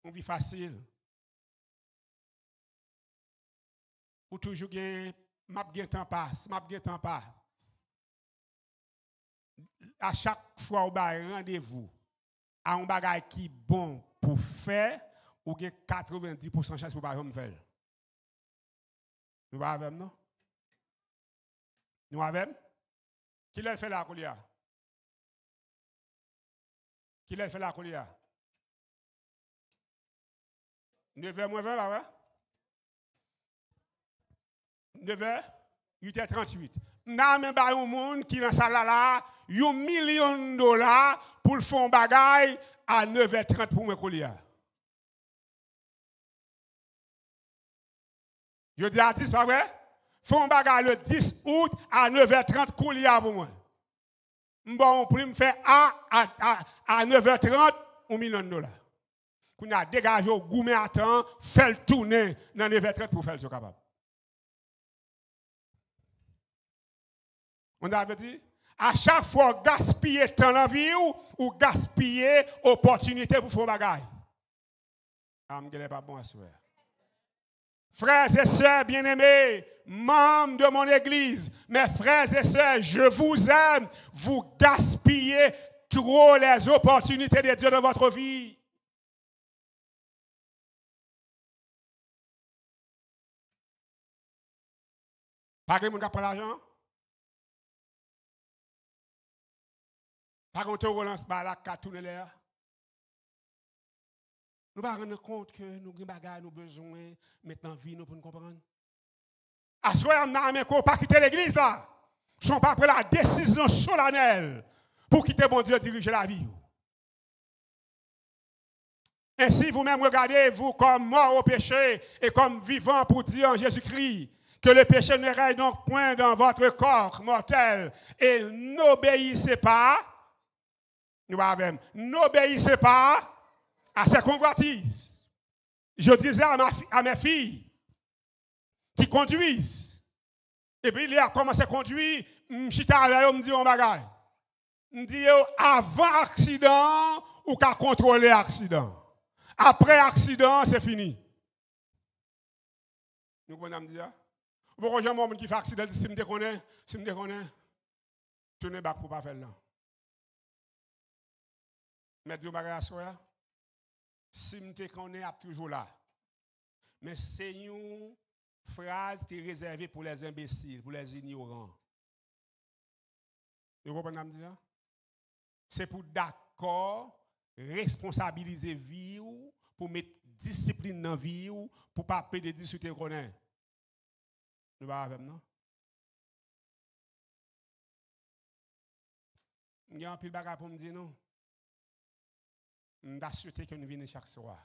On vit facile. Ou toujours gain, m'a gain temps passe, m'a gain temps passe. À chaque fois on a rendez-vous à un bagage qui est bon pour faire, ou gain 90% de chance pour pas faire. Nous avons non? Nous avons? Qui l'a fait la colia? Qui l'a fait la colia? 9h moins 20, là, 9h, 8h38. N'a même pas un monde qui dans ça là, $1 million pour le fond bagaille à 9h30 pour me colia. Je dis à 10, pas vrai? Font un bagage le 10 août à 9h30 coulia pour moi. Bon, pour me faire à 9h30, $1 million. Qu'on a dégagé au gourmet à temps, fait le tourner dans 9h30 pour faire le capable. On avait dit, à chaque fois, gaspiller temps dans la vie ou gaspiller opportunité pour faire un bagage. Ah, je ne pas bon à ce soir. Frères et sœurs bien-aimés, membres de mon église, mes frères et sœurs, je vous aime. Vous gaspillez trop les opportunités de Dieu dans votre vie. Pas que vous n'avez pas l'argent? Pas qu'on te relance par la carte tourner l'air? Nous ne nous rendons pas compte que nous avons des bagages, nous avons besoin maintenant vie nous pour nous comprendre. À ce moment, nous n'avons pas quitter l'église là. Nous ne sommes pas pris la décision solennelle pour quitter mon Dieu diriger la vie. Ainsi, vous-même regardez, vous comme mort au péché et comme vivant pour dire en Jésus-Christ que le péché ne règne donc point dans votre corps mortel et n'obéissez pas, n'obéissez pas à ces convoitises. Je disais à mes filles qui conduisent, et puis il a commencé à conduire, je me dit on bagaille. Je dis avant accident, ou qu'à contrôler l'accident. Après accident, c'est fini. Nous pouvons me dire, vous voyez un homme qui fait accident, si je me déconne, tournez back pour ne pas faire là. Mais Dieu m'a dit, si je me déconne, toujours là. Mais c'est une phrase qui est réservée pour les imbéciles, pour les ignorants. Vous comprenez ce que je veux dire? C'est pour d'accord, responsabiliser vie pour mettre discipline dans la vie pour ne pas perdre des discuter qu'on est. Nous va avec non? Il y a un peu de bagarre pour me dire non. Je souhaité que nous venions chaque soir.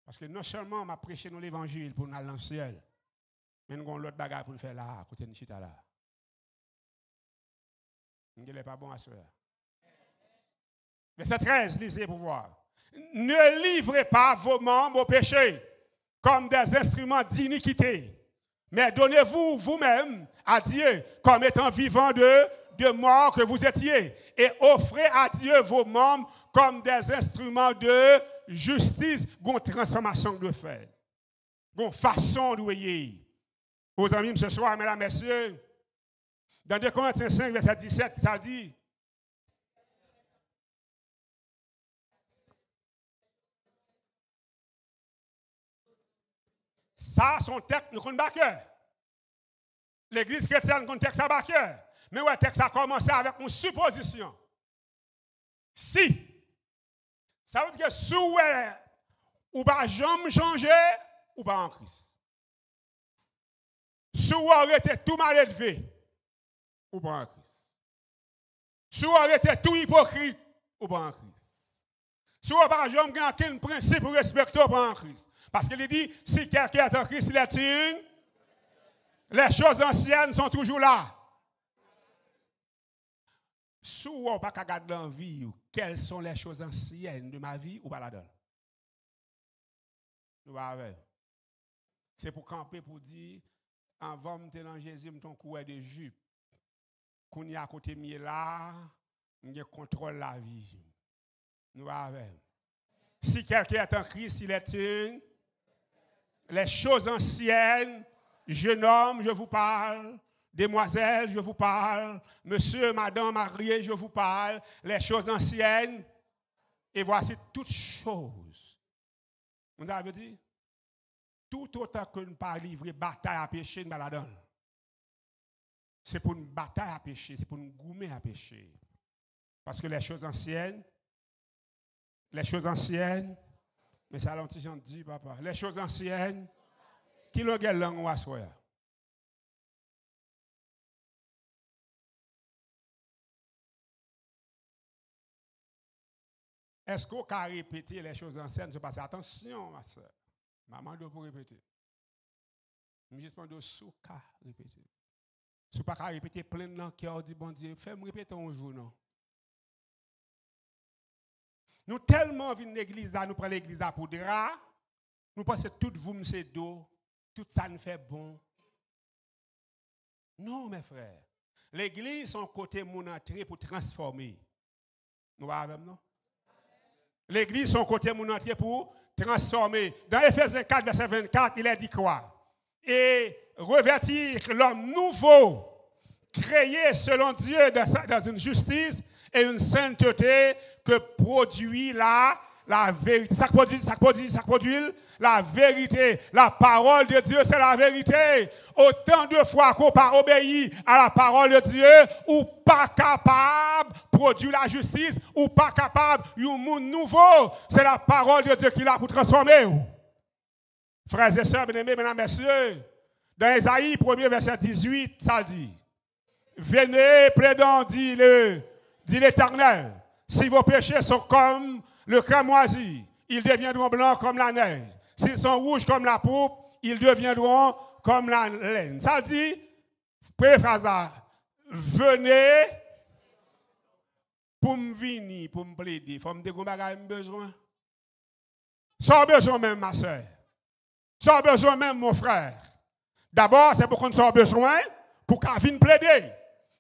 Parce que non seulement m'a prêché nous l'évangile pour nous aller dans le ciel, mais nous avons l'autre bagarre pour nous faire là, à côté de chita là. Nous n'est pas bon à ce soir. Verset 13, lisez pour voir. Ne livrez pas vos membres au péché comme des instruments d'iniquité, mais donnez-vous vous-même à Dieu comme étant vivant de mort que vous étiez, et offrez à Dieu vos membres comme des instruments de justice, une transformation de faire, une façon de veiller. Aux amis, ce soir, mesdames, messieurs, dans 2 Corinthiens 5, verset 17, ça dit, ça, son texte, nous connaissons pas. L'église chrétienne, nous connaissons texte à cœur. Mais le texte a commencé avec une supposition. Si, ça veut dire que si ou pas jamais changer, ou pas en Christ. Si vous arrêtez tout mal élevé, ou pas en Christ. Si vous arrêtez tout hypocrite, ou pas en Christ. Si vous pas jamais gagné aucun principe pour respecter, ou pas en Christ. Parce qu'il dit, si quelqu'un est en Christ, il est une, les choses anciennes sont toujours là. Si vous n'avez pas regardé dans la vie, quelles sont les choses anciennes de ma vie ou pas la donne? C'est pour camper, pour dire, avant de me dans Jésus, je couvert de jupe. Quand il y a à côté de là, je contrôle la vie. Nous avons. Si quelqu'un est en Christ, il est une. Les choses anciennes, jeune homme, je vous parle. Demoiselles, je vous parle. Monsieur, madame, marié, je vous parle. Les choses anciennes. Et voici toutes choses. Vous avez dit? Tout autant que nous ne pas livrer bataille à pécher, nous la donne. C'est pour une bataille à pécher, c'est pour une goumer à pécher. Parce que les choses anciennes, mais ça l'a dit, papa, les choses anciennes, qui l'ont gagné langue ou assoya? Est-ce qu'on peut répéter les choses anciennes? Je passe attention, ma soeur. Maman doit pour répéter. Je juste de sous ka répéter. Si pas répéter plein de dans cœur dit bon Dieu, fais-moi répéter un jour non. Nous tellement venons l'église là, nous prenons l'église là pour drap, nous pensons tout vous c'est dos, tout ça nous fait bon. Non mes frères. L'église son côté mon entrée pour transformer. Nous va avec non? L'église son côté mon entrée pour transformer. Dans Ephésiens 4 verset 24, il a dit quoi? Et revêtir l'homme nouveau, créé selon Dieu dans une justice et une sainteté que produit la vérité. Ça produit la vérité. La parole de Dieu, c'est la vérité. Autant de fois qu'on pas obéi à la parole de Dieu, ou pas capable de produire la justice, ou pas capable d'un monde nouveau, c'est la parole de Dieu qui l'a pour transformer. Frères et sœurs, bien-aimés, mesdames, messieurs, dans Ésaïe 1er verset 18, ça dit, venez, plaidons, dit l'Éternel, si vos péchés sont comme le cramoisi, ils deviendront blancs comme la neige. S'ils sont rouges comme la pourpre, ils deviendront comme la laine. Ça dit, première phrase là, venez pour me venir, pour me plaider. Il faut me dire que j'ai besoin. Sans besoin même, ma soeur. Sans besoin même, mon frère. D'abord, c'est pour qu'on soit besoin pour qu'on vienne plaider.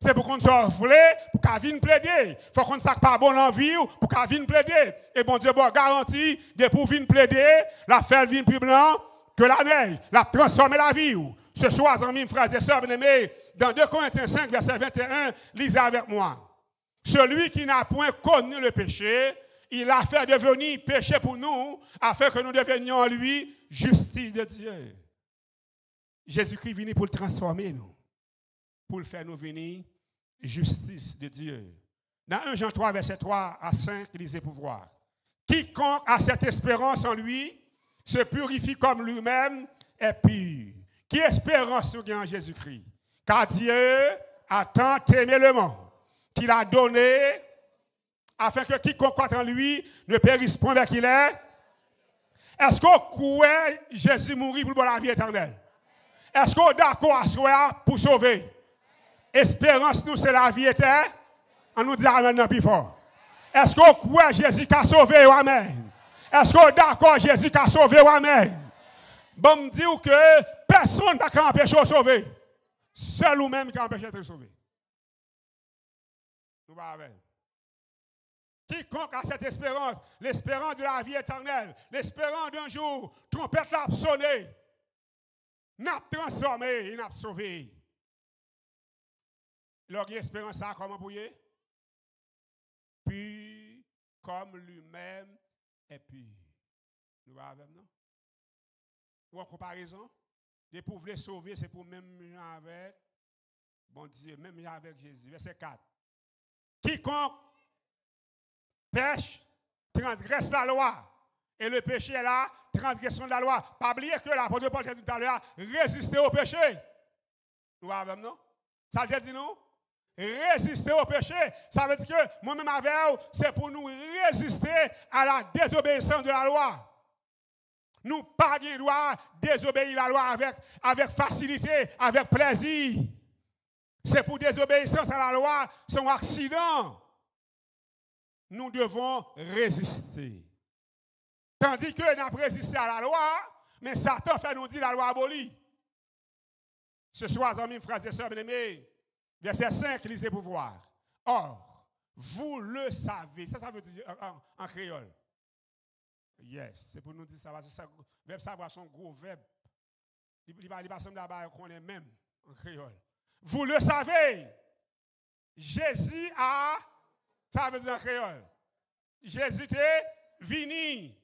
C'est pour qu'on soit voulé pour qu'on vienne plaider. Il faut qu'on ne sache pas bon envie pour qu'on vienne plaider. Et bon Dieu, bon, garantie, de pour venir plaider, la faire vient plus blanc que la neige, la transformer la vie. Ce soir, amis, frères et sœurs bien-aimés, dans 2 Corinthiens 5, verset 21, lisez avec moi. Celui qui n'a point connu le péché, il a fait devenir péché pour nous, afin que nous devenions en lui justice de Dieu. Jésus-Christ est venu pour le transformer, nous. Pour le faire nous venir justice de Dieu. Dans 1 Jean 3, verset 3 à 5, lisez pour voir. Quiconque a cette espérance en lui se purifie comme lui-même est pur. Qui espérance nous en Jésus-Christ? Car Dieu a tant aimé le monde qu'il a donné afin que quiconque croit en lui ne périsse point vers qu'il est. Est-ce qu'on croit Jésus mourir pour la vie éternelle? Est-ce qu'on est d'accord à soi pour sauver? Espérance, nous, c'est la vie éternelle. On nous dit amen plus fort. Est-ce qu'on croit Jésus qui a sauvé? Amen. Est-ce qu'on est d'accord Jésus qui a sauvé? Amen. Bon, me dit que personne n'a qu'à empêcher de sauver. Seul ou même qui a empêché de sauver. Nous va avec. Quiconque a cette espérance, l'espérance de la vie éternelle, l'espérance d'un jour, trompette l'a sonné, n'a transformé et n'a sauvé. L'espérance, ça, comment pour y? Puis, comme lui-même est pur. Nous va avec nous? Ou en comparaison, de pour vous sauver, c'est pour même avec, bon Dieu, même avec Jésus. Verset 4. Quiconque pêche, transgresse la loi. Et le péché est là, transgression de la loi. Pas oublier que l'apôtre Paul dit tout à l'heure, résister au péché. Nous va avec nous? Ça veut dire nous? Résister au péché, ça veut dire que moi-même avec vous, c'est pour nous résister à la désobéissance de la loi. Nous pas de droit désobéir à la loi avec facilité, avec plaisir. C'est pour désobéissance à la loi, c'est un accident. Nous devons résister. Tandis que nous avons résisté à la loi, mais Satan fait nous dire la loi abolie. Ce soir, amis, frères et sœurs bien-aimés, verset 5, lisez pour voir. Or, vous le savez. Ça veut dire en créole. Yes, c'est pour nous dire ça. Le verbe savoir son gros verbe. Il va sembler d'abord qu'on est même en créole. Vous le savez. Jésus a, ça veut dire en créole. Jésus est venu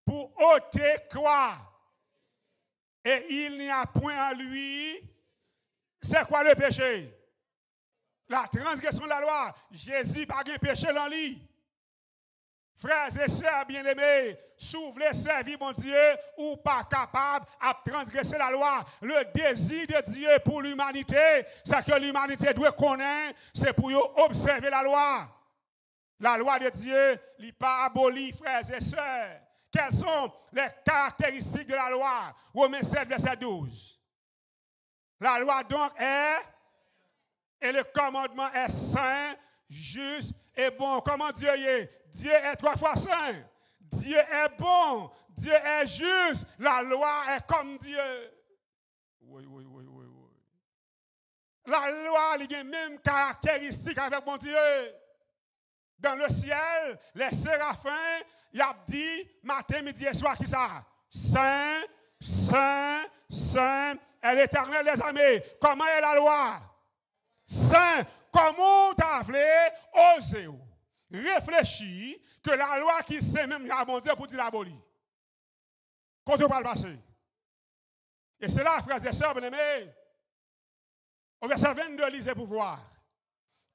pour ôter quoi? Et il n'y a point en lui. C'est quoi le péché? La transgression de la loi. Jésus n'a pas de péché dans lui. Frères et sœurs bien-aimés, si vous voulez servir mon Dieu ou pas capable de transgresser la loi, le désir de Dieu pour l'humanité, c'est que l'humanité doit connaître, c'est pour observer la loi. La loi de Dieu n'est pas abolie, frères et sœurs. Quelles sont les caractéristiques de la loi? Romains 7, verset 12. La loi donc est, et le commandement est saint, juste et bon. Comment Dieu est? Dieu est 3 fois saint. Dieu est bon. Dieu est juste. La loi est comme Dieu. Oui, oui, oui, oui, oui. La loi, il a les mêmes caractéristiques avec mon Dieu. Dans le ciel, les séraphins, il a dit matin, midi et soir, qui ça? Saint, saint, saint est l'Éternel des armées. Comment est la loi? Saint. Comment t'as osé réfléchir que la loi qui sait même la bon Dieu pour dire l'abolir? Quand on parle passé. Et c'est là, frères et sœurs, bien-aimés, au verset 22, lisez pour voir.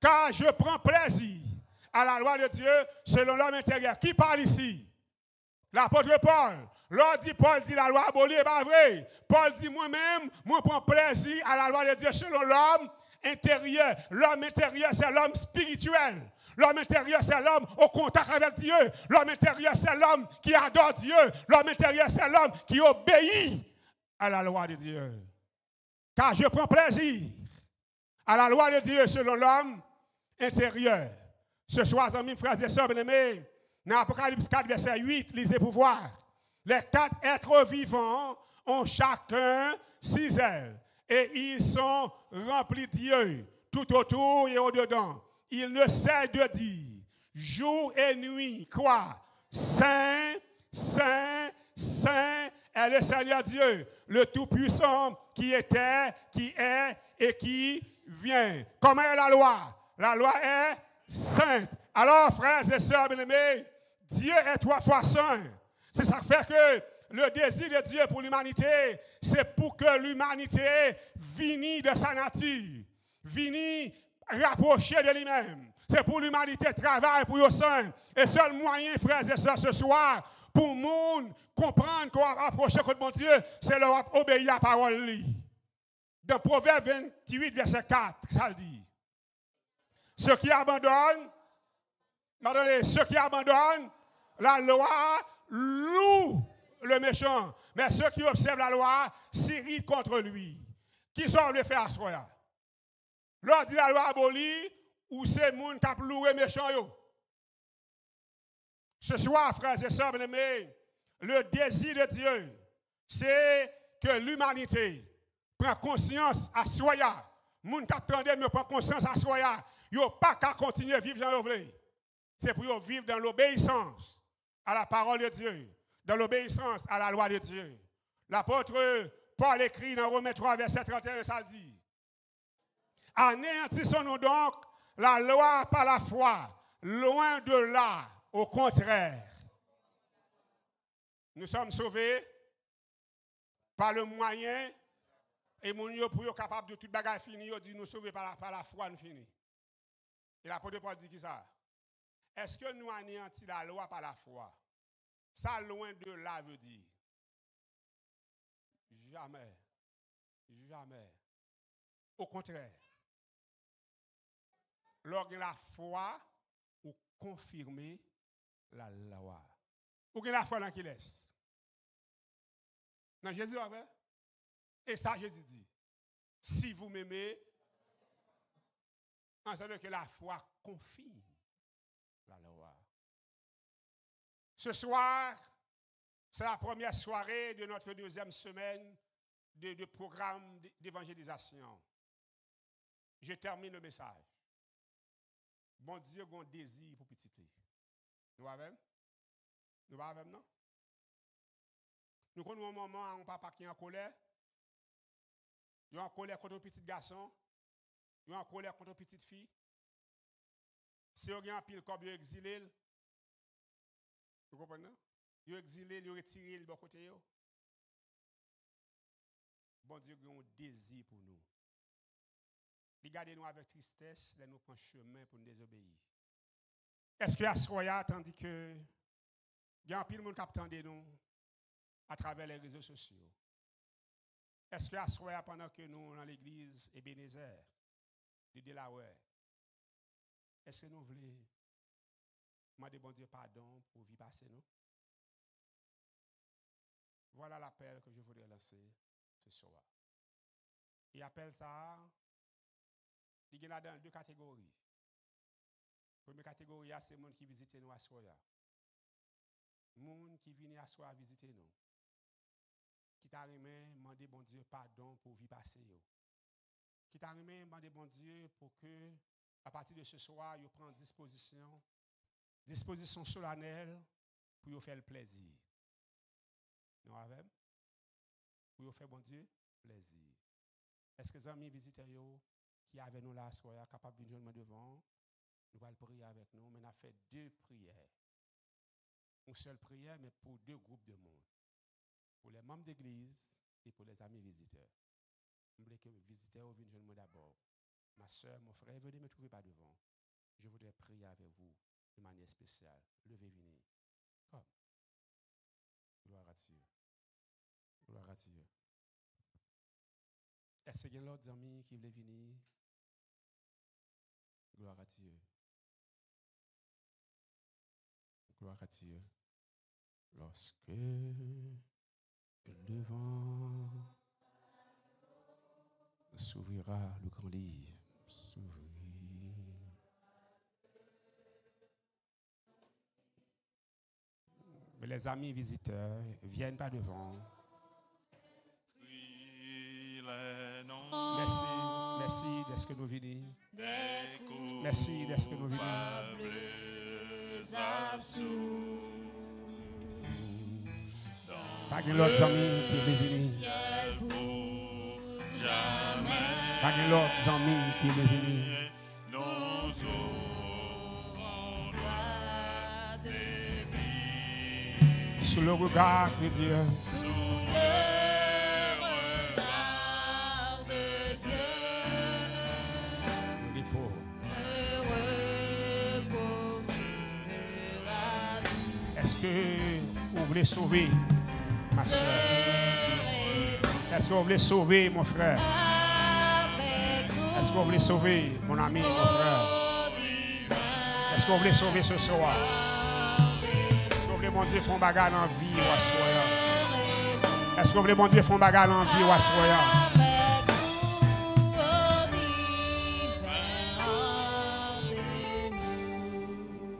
Car je prends plaisir à la loi de Dieu selon l'homme intérieur. Qui parle ici? L'apôtre Paul. Paul dit la loi abolie, n'est pas vrai. Paul dit moi-même, moi prends plaisir à la loi de Dieu selon l'homme intérieur. L'homme intérieur, c'est l'homme spirituel. L'homme intérieur, c'est l'homme au contact avec Dieu. L'homme intérieur, c'est l'homme qui adore Dieu. L'homme intérieur, c'est l'homme qui obéit à la loi de Dieu. Car je prends plaisir à la loi de Dieu selon l'homme intérieur. Ce soir, amis, frères et sœurs bien-aimés, dans Apocalypse 4, verset 8, lisez pour voir. Les 4 êtres vivants ont chacun 6 ailes et ils sont remplis d'yeux tout autour et au-dedans. Ils ne cessent de dire, jour et nuit, quoi? Saint, Saint, Saint est le Seigneur Dieu, le Tout-Puissant qui était, qui est et qui vient. Comment est la loi? La loi est sainte. Alors, frères et sœurs bien-aimés, Dieu est 3 fois saint. C'est ça qui fait que le désir de Dieu pour l'humanité, c'est pour que l'humanité vienne de sa nature, vienne rapprocher de lui-même. C'est pour l'humanité travailler pour le saint. Et seul moyen, frères et sœurs, ce soir, pour le monde comprendre qu'on va approcher de mon Dieu, c'est leur obéir à la parole. Dans Proverbe 28, verset 4, ça le dit. Ceux qui abandonnent, la loi loue le méchant. Mais ceux qui observent la loi s'irritent contre lui. Qui sont le faire à soi? L'on dit la loi abolie ou c'est les gens qui ont loué méchant. Ce soir, frères et sœurs bien-aimés, le désir de Dieu, c'est que l'humanité prend conscience à soi. Les gens qui attendent prennent conscience à soi. Ils n'ont pas qu'à continuer à vivre dans le vrai. C'est pour vivre dans l'obéissance à la parole de Dieu, dans l'obéissance à la loi de Dieu. L'apôtre Paul écrit dans Romains 3, verset 31, ça dit. Anéantissons-nous donc la loi par la foi, loin de là, au contraire. Nous sommes sauvés par le moyen, et mon Dieu, pour être capable de tout bagage fini, il dit nous sauver par la foi, nous finissons. Et l'apôtre Paul dit qui ça? Est-ce que nous anéantissons la loi par la foi? Ça, loin de là, veut dire jamais. Jamais. Au contraire. Lorsque la foi, ou confirmer la loi. Ou que la foi dans qui laisse? Dans Jésus, avec? Et ça, Jésus dit, si vous m'aimez, on sait que la foi confirme la loi. Ce soir, c'est la première soirée de notre 2e semaine de programme d'évangélisation. Je termine le message. Bon Dieu a un désir pour petit. Nous avons? Nous avons, non? Nous connaissons un moment où un papa qui est en colère. Il est en colère contre un petit garçon. Il est en colère contre une petite fille. Si on a un pile comme il est exilé, vous comprenez? Il est exilé, il est retiré de bon côté. Bon Dieu a un désir pour nous. Regardez-nous avec tristesse, là nous prenons chemin pour nous désobéir. Est-ce que à ce moment, tandis que il y a un pile de monde qui attend nous à travers les réseaux sociaux? Est-ce que à ce moment, pendant que nous dans l'église Ebenezer, de Delaware, est-ce que nous voulons demander bon Dieu pardon pour vivre passer nous? Voilà l'appel que je voudrais lancer ce soir. Il appelle ça, il y a dans deux catégories. La première catégorie, c'est les gens qui visitent nous à Soya. Les gens qui viennent à Soya visiter nous. Qui t'a demandé bon Dieu pardon pour vie passée. Qui t'a demandé bon Dieu pour que, à partir de ce soir, vous preniez disposition solennelle pour vous faire le plaisir. Nous avons? Pour vous faire bon Dieu plaisir. Est-ce que les amis visiteurs qui avaient nous là soient capables de venir devant? Nous allons prier avec nous, mais nous avons fait deux prières. Une seule prière, mais pour deux groupes de monde. Pour les membres d'église et pour les amis visiteurs. Je voulais que les visiteurs viennent moi d'abord. Ma soeur, mon frère, venez me trouver pas devant. Je voudrais prier avec vous de manière spéciale. Levez, venez. Comme. Gloire à Dieu. Gloire à Dieu. Est-ce qu'il y a d'autres amis qui veulent venir? Gloire à Dieu. Gloire à Dieu. Lorsque le vent s'ouvrira le grand livre, mais les amis visiteurs viennent pas devant. Merci, merci d'être que nous venons. Merci d'être que nous venons. Pas de l'autre ami qui veut venir. Pas de l'autre ami qui veut venir. Sous le regard de Dieu. Sous le regard de Dieu. Le repos sera doux. Est-ce que vous voulez sauver ma soeur? Est-ce que vous voulez sauver mon frère? Est-ce que vous voulez sauver mon ami, mon frère? Est-ce que vous voulez sauver ce soir? Est-ce que vous voulez mon Dieu font bagarre en vie ou à soya? Est-ce que vous voulez mon Dieu font bagarre en vie ou à soya?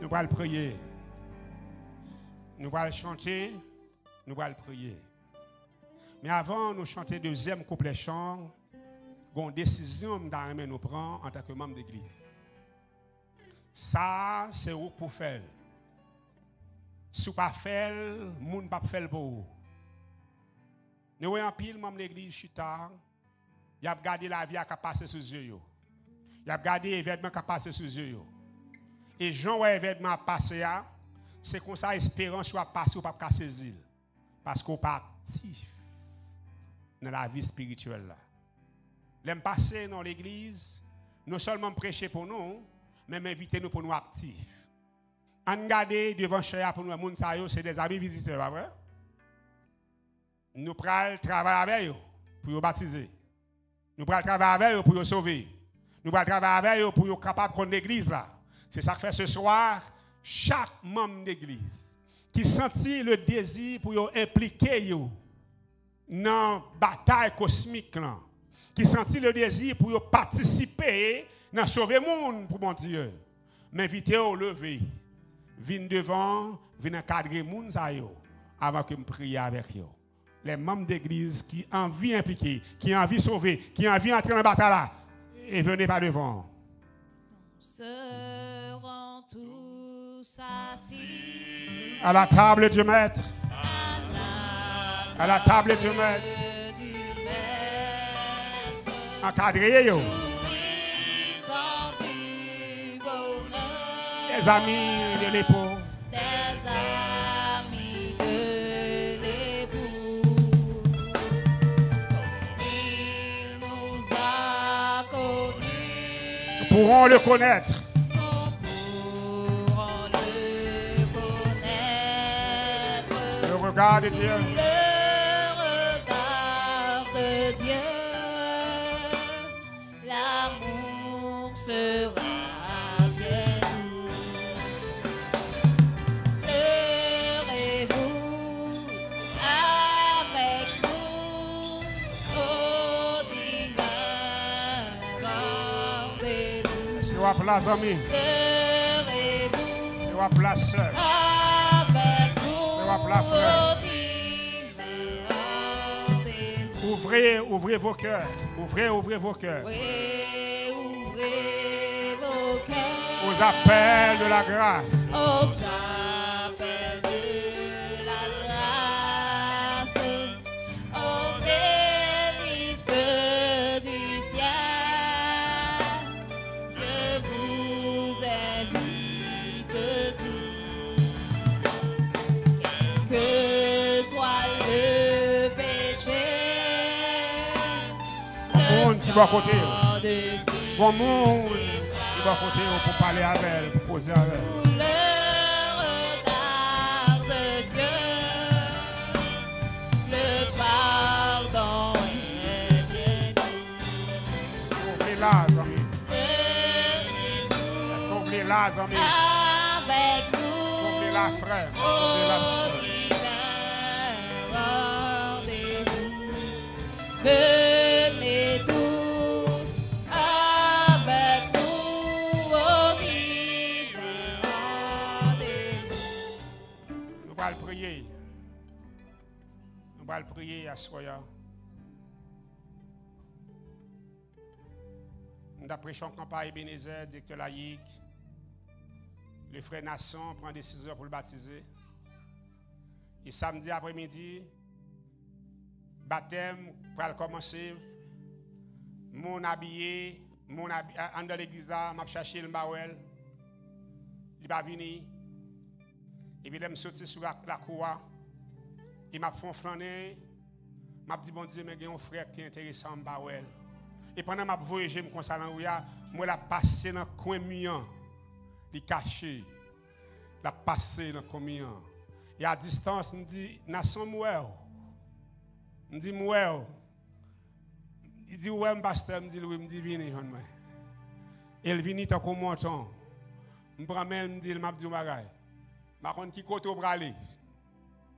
Nous allons prier. Nous allons chanter. Nous allons prier. Mais avant nous chanter deuxième couplet chant, une décision que nous prenons en tant que membre d'église. Ça, c'est où pour faire. Si vous ne pas faire, le monde ne peut pas faire pour vous. Nous voyons pile membre d'église chita, il a regardé la vie qui a passé sous les yeux. Il a regardé l'événement qui a passé sous les yeux. Et Jean ouais événement passé, c'est comme ça espérance soit passé ou pas casser les îles. Parce qu'on n'est pas actif dans la vie spirituelle là. L'aime passer dans l'église, non seulement prêcher pour nous, mais inviter nous pour nous actifs. En garder devant chez pour nous, c'est des amis visiteurs, pas vrai? Nous prenons travailler avec eux pour nous baptiser. Nous prenons travailler avec eux pour nous sauver. Nous prenons travailler avec eux pour nous capables de prendre l'église là. C'est ça que fait ce soir chaque membre d'église qui sentit le désir pour nous impliquer dans la bataille cosmique là. Qui sentit le désir pour participer dans sauver le monde pour mon Dieu. M'inviter au lever. Viens devant, viens encadrer les gens avant que je prie avec eux. Les membres d'église qui ont envie d'impliquer, qui ont envie de sauver, qui ont envie d'entrer dans la bataille là, et venez pas devant. Nous serons tous assis à la table du maître. À la table du maître. Encadrez yo. Des amis de l'époux. Des amis de l'époux. Il nous a connus. Nous pourrons le connaître. Nous pourrons le connaître. Le regard de Dieu. Le regard de Dieu. L'amour sera bien doux. Serez-vous avec nous au dimanche? wap la zami. serez-vous C'est wap la sœur. avec nous C'est wap la frère. au divin rendez-vous. Ouvrez vos cœurs. Ouvrez vos cœurs. Ouvrez vos cœurs Aux appels de la grâce. aux appels de la grâce, aux délices du ciel. Je vous invite tous, quel que soit le péché, Monde qui va côté. sang de Bon monde qui va côté pour parler avec elle, pour poser avec elle. le regard de Dieu, le pardon est bienvenu. Est-ce qu'on voulait là, amis? Est-ce qu'on voulait là, amis? Avec Est-ce qu'on nous voulait là, frère? Est-ce qu'on voulait là, au sœur? divin rendez-vous. Venez tous avec nous au divin rendez-vous. Nous allons prier. Nous allons prier à Soya. Nous avons prêché en campagne Ebenezer, directeur laïque. Le frère Nasson prend décision pour le baptiser. Et samedi après-midi, baptême pour commencer. Mon habillé, en dans l'église là, m'a cherché le bawel. Il va venir. Et puis, je suis sorti sur la cour. Il m'a fait flâner. M'a dit, bon Dieu, mais il y a un frère qui est intéressant, bawel. Et pendant que je voyage, je suis passé dans le coin mien. Il est caché. Il a passé dans le coin mien. Et à distance, il me dit, Nasson Mouel. Il me dit, Mouel. Il dit, ouais, pasteur, il me dit, viens. Il vient tant qu'on montant. Je prends main, il me dit, il m'a dit, bagay. Je ne sais pas qui côté pour aller.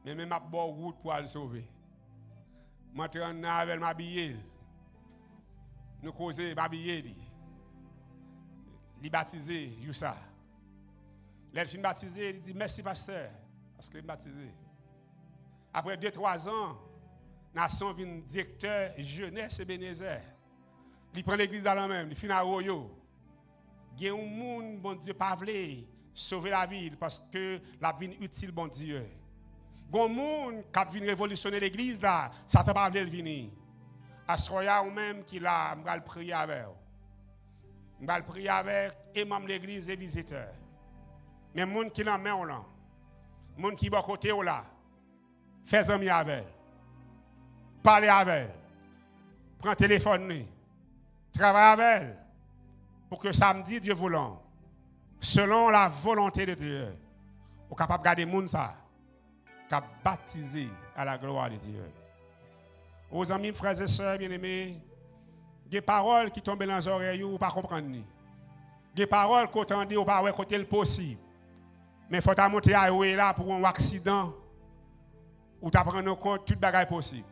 Mais je suis bonne route pour le sauver. Je suis en train de m'habiller. Nous causons m'habiller. Il est baptisé, Youssa. Il fin baptisé, il dit merci pasteur, parce qu'il est baptisé. Après 2-3 ans, Nasson vient directeur jeunesse Ebenezer. Il prend l'église à la même, il finit à Royo. Il y a un monde, bon Dieu, pas voulu sauver la ville parce que la vie est utile, bon Dieu. Il y a un monde qui vient révolutionner l'église là, ça ne t'a pas voulu venir. À ce moment ou même qui là, je vais prier avec. Je vais prier avec et membres de l'église et visiteurs. Mais les gens qui l'ont main là, les gens qui sont à côté là, fais amis avec. Parlez avec elle. Prends le téléphone. Travaille avec elle. Pour que samedi, Dieu voulant, selon la volonté de Dieu, vous êtes capable de garder les gens ça, capable de baptiser à la gloire de Dieu. Aux amis, frères et sœurs, bien-aimés, des paroles qui tombent dans les oreilles, vous ne comprenez pas. Des paroles qu'on entend, vous ne pouvez pas côté le possible. Mais il faut monter à là pour un accident, ou tu prends en compte toute bagaille possible.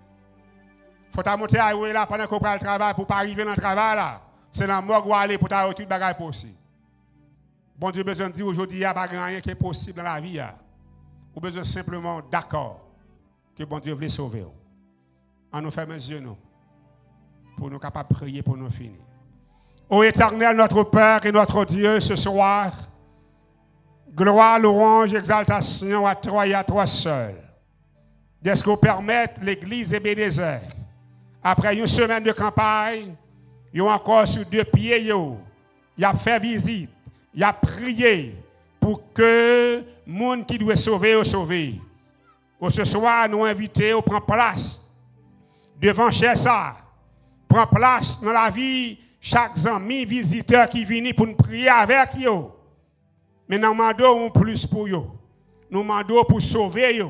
Il faut monter à là pendant qu'on prend le travail pour ne pas arriver dans le travail là. C'est dans le morgue où aller pour avoir toute bagaille possible. Bon Dieu besoin de dire aujourd'hui, il n'y a pas rien qui est possible dans la vie. Ou besoin simplement d'accord que bon Dieu veut sauver. On nous ferme les yeux nous, pour nous capables de prier pour nous finir. Ô Éternel, notre Père et notre Dieu, ce soir, gloire, louange, exaltation à toi et à toi seul. Est-ce que vous permettez l'église Ebenezer, après une semaine de campagne, ils ont encore sur 2 pieds, ils ont fait visite, ils ont prié pour que les gens qui doivent sauver soient sauvés. Ce soir, nous invitons à prendre place devant chez ça, prend place dans la vie chaque ami visiteur qui vient pour nous prier avec eux. Mais nous demandons plus pour eux. Nous demandons pour sauver eux.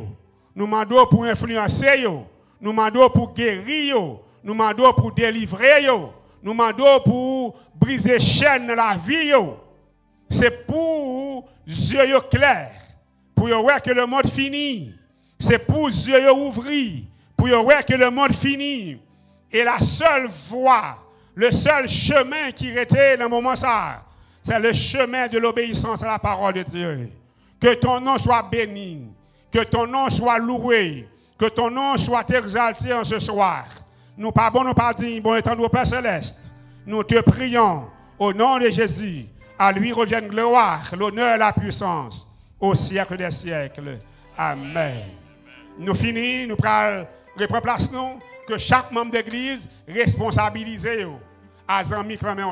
Nous demandons pour influencer eux. Nous demandons pour guérir eux. Nous demandons pour délivrer eux. Nous demandons pour briser chaînes dans la vie eux. C'est pour yeux clairs, pour voir que le monde finit. C'est pour yeux ouvrir, pour voir que le monde finit. Et la seule voie, le seul chemin qui était dans le moment ça, C'est le chemin de l'obéissance à la parole de Dieu. Que ton nom soit béni, que ton nom soit loué, que ton nom soit exalté en ce soir. Nous pas bon, nous pas dignes, bon étant nos Père Céleste. Nous te prions au nom de Jésus. À lui revienne gloire, l'honneur et la puissance au siècle des siècles. Amen. Nous finissons, nous prenons place nous, que chaque membre d'église responsabilise à Zami Clamé.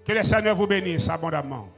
Que le Seigneur vous bénisse abondamment.